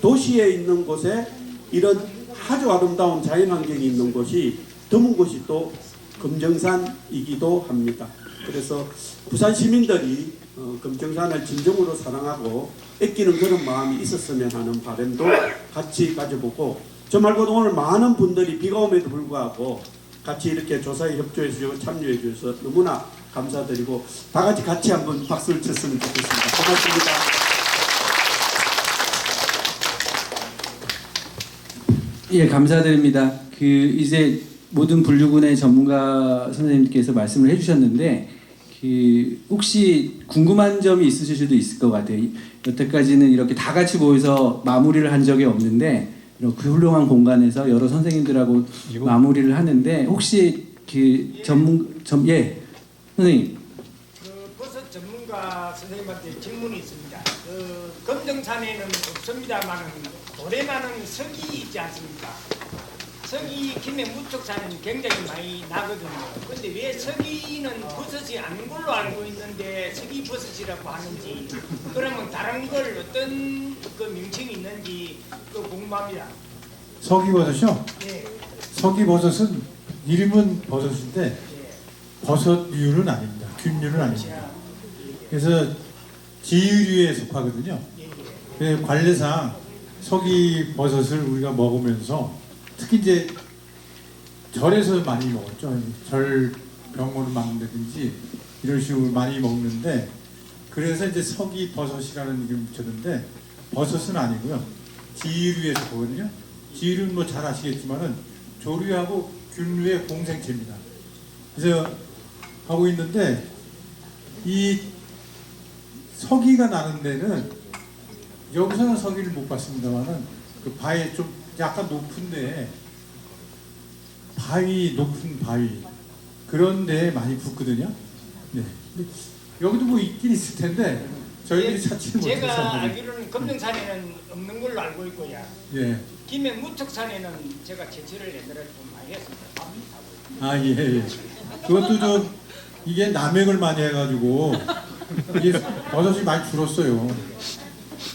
Speaker 12: 도시에 있는 곳에 이런 아주 아름다운 자연환경이 있는 곳이 드문 곳이 또 금정산이기도 합니다. 그래서 부산 시민들이 금정산을 진정으로 사랑하고 아끼는 그런 마음이 있었으면 하는 바람도 같이 가져보고, 저 말고도 오늘 많은 분들이 비가 옴에도 불구하고 같이 이렇게 조사에 협조해 주시고 참여해 주셔서 너무나 감사드리고 다 같이 한번 박수를 쳤으면 좋겠습니다. 고맙습니다.
Speaker 3: 예, 감사드립니다. 이제 모든 분류군의 전문가 선생님께서 말씀을 해주셨는데 혹시 궁금한 점이 있으실 수도 있을 것 같아요. 여태까지는 이렇게 다 같이 모여서 마무리를 한 적이 없는데 이렇게 훌륭한 공간에서 여러 선생님들하고 마무리를 하는데 혹시 예, 선생님.
Speaker 13: 버섯 전문가 선생님한테 질문이 있습니다. 금정산에는 없습니다만 올해만은 석이 있지 않습니까? 석이 김해 무척산은 굉장히 많이 나거든요. 근데 왜 석이는 버섯이 아닌 걸로 알고 있는데 석이 버섯이라고 하는지, 그러면 다른 걸 어떤 그 명칭이 있는지 궁금합니다.
Speaker 6: 서기버섯이요?
Speaker 13: 네.
Speaker 6: 서기버섯은 이름은 버섯인데 버섯류는 아닙니다. 균류는 아닙니다. 그래서 지유류에 속하거든요. 그래서 관례상 서기버섯을 우리가 먹으면서 특히 이제 절에서 많이 먹었죠. 절 병원을 막는다든지 이런 식으로 많이 먹는데, 그래서 이제 서기버섯이라는 이름을 붙였는데 버섯은 아니고요. 지유류에서 보거든요. 지유류는 뭐 잘 아시겠지만은 조류하고 균류의 공생체입니다. 그래서 하고 있는데 이 서기가 나는 데는 여기서는 서기를 못 봤습니다만은 그 바위 좀 약간 높은데 높은 바위 그런 데에 많이 붙거든요. 네. 여기도 뭐 있긴 있을 텐데 저희들이 찾지는 못해서.
Speaker 13: 제가 알기로는 금정산에는 없는 걸로 알고 있고요.
Speaker 6: 예.
Speaker 13: 김해 무척산에는 제가 제출을 옛날에 좀 많이 했습니다.
Speaker 6: 예. 그것도 좀 이게 남획을 많이 해가지고 이게 버섯이 많이 줄었어요.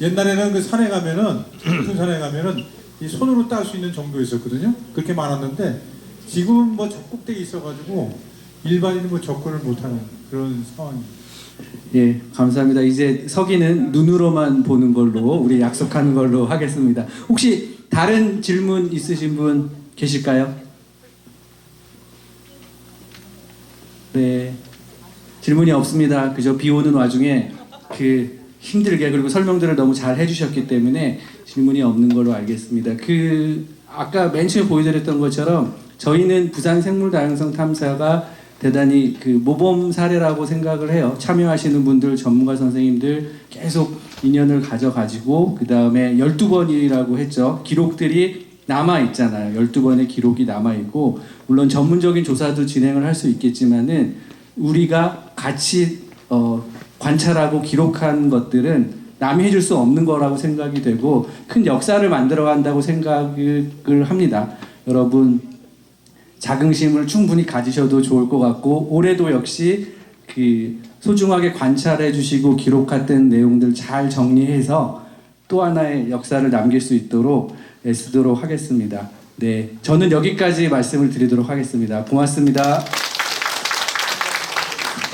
Speaker 6: 옛날에는 그 산에 가면은 높은 산에 가면은 이 손으로 딸 수 있는 정도였었거든요. 그렇게 많았는데 지금은 뭐 적국대기 있어가지고 일반인은 뭐 접근을 못하는 그런 상황입니다.
Speaker 3: 예, 감사합니다. 이제 서기는 눈으로만 보는 걸로 우리 약속하는 걸로 하겠습니다. 혹시 다른 질문 있으신 분 계실까요? 네. 질문이 없습니다. 그저 비 오는 와중에 힘들게 그리고 설명들을 너무 잘 해주셨기 때문에 질문이 없는 걸로 알겠습니다. 아까 맨 처음에 보여드렸던 것처럼 저희는 부산 생물다양성 탐사가 대단히 모범 사례라고 생각을 해요. 참여하시는 분들, 전문가 선생님들 계속 인연을 가져가지고 그 다음에 12번이라고 했죠. 기록들이 남아있잖아요. 12번의 기록이 남아있고 물론 전문적인 조사도 진행을 할 수 있겠지만은 우리가 같이 관찰하고 기록한 것들은 남이 해줄 수 없는 거라고 생각이 되고 큰 역사를 만들어 간다고 생각을 합니다. 여러분 자긍심을 충분히 가지셔도 좋을 것 같고 올해도 역시 소중하게 관찰해 주시고 기록했던 내용들 잘 정리해서 또 하나의 역사를 남길 수 있도록 애쓰도록 하겠습니다. 네, 저는 여기까지 말씀을 드리도록 하겠습니다. 고맙습니다.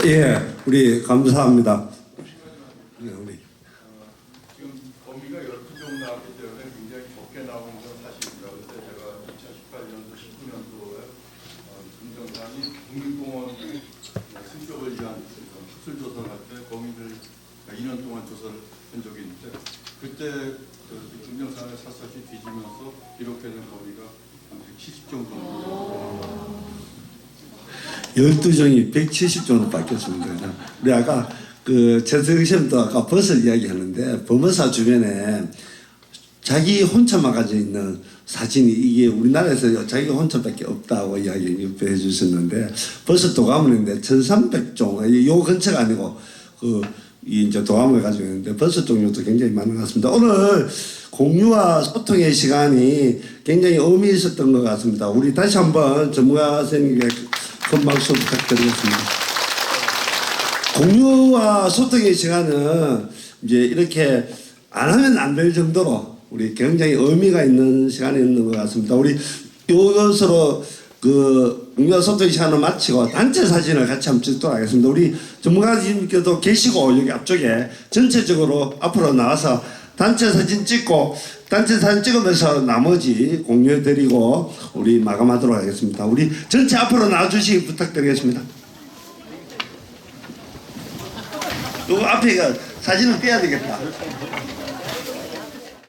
Speaker 1: 예, 우리 감사합니다. 우리
Speaker 11: 지금 범위가 12종 나왔기 때문에 굉장히 적게 나온 건 사실입니다. 그런데 제가 2018년도, 19년도에 금정산이 국립공원 승격을 위한 학술 조사를 할 때 범위를 2년 동안 조사를 한 적이 있는데 그때 금정산을 샅샅이 뒤지면서 기록해낸 범위가 한 170종 정도.
Speaker 1: 12종이 170종으로 바뀌었습니다. 우리 아까 최승 씨도 아까 버섯 이야기하는데 범어사 주변에 자기 혼자만 가지고 있는 사진이 이게 우리나라에서 자기가 혼자밖에 없다고 이야기 해 주셨는데 버섯 도가문인데 1300종 요 근처가 아니고 이제 도감을 가지고 있는데 버섯 종류도 굉장히 많은 것 같습니다. 오늘 공유와 소통의 시간이 굉장히 의미 있었던 것 같습니다. 우리 다시 한번 전문가 선생님께 큰 박수 부탁드리겠습니다. 공유와 소통의 시간은 이제 이렇게 안 하면 안 될 정도로 우리 굉장히 의미가 있는 시간이었는 것 같습니다. 우리 이것으로 공유와 소통의 시간을 마치고 단체 사진을 같이 한번 찍도록 하겠습니다. 우리 전문가님께도 계시고 여기 앞쪽에 전체적으로 앞으로 나와서 단체 사진 찍고 단체 사진 찍으면서 나머지 공유해드리고 우리 마감하도록 하겠습니다. 우리 전체 앞으로 나와주시기 부탁드리겠습니다. 요 앞에 사진을 떼야 되겠다.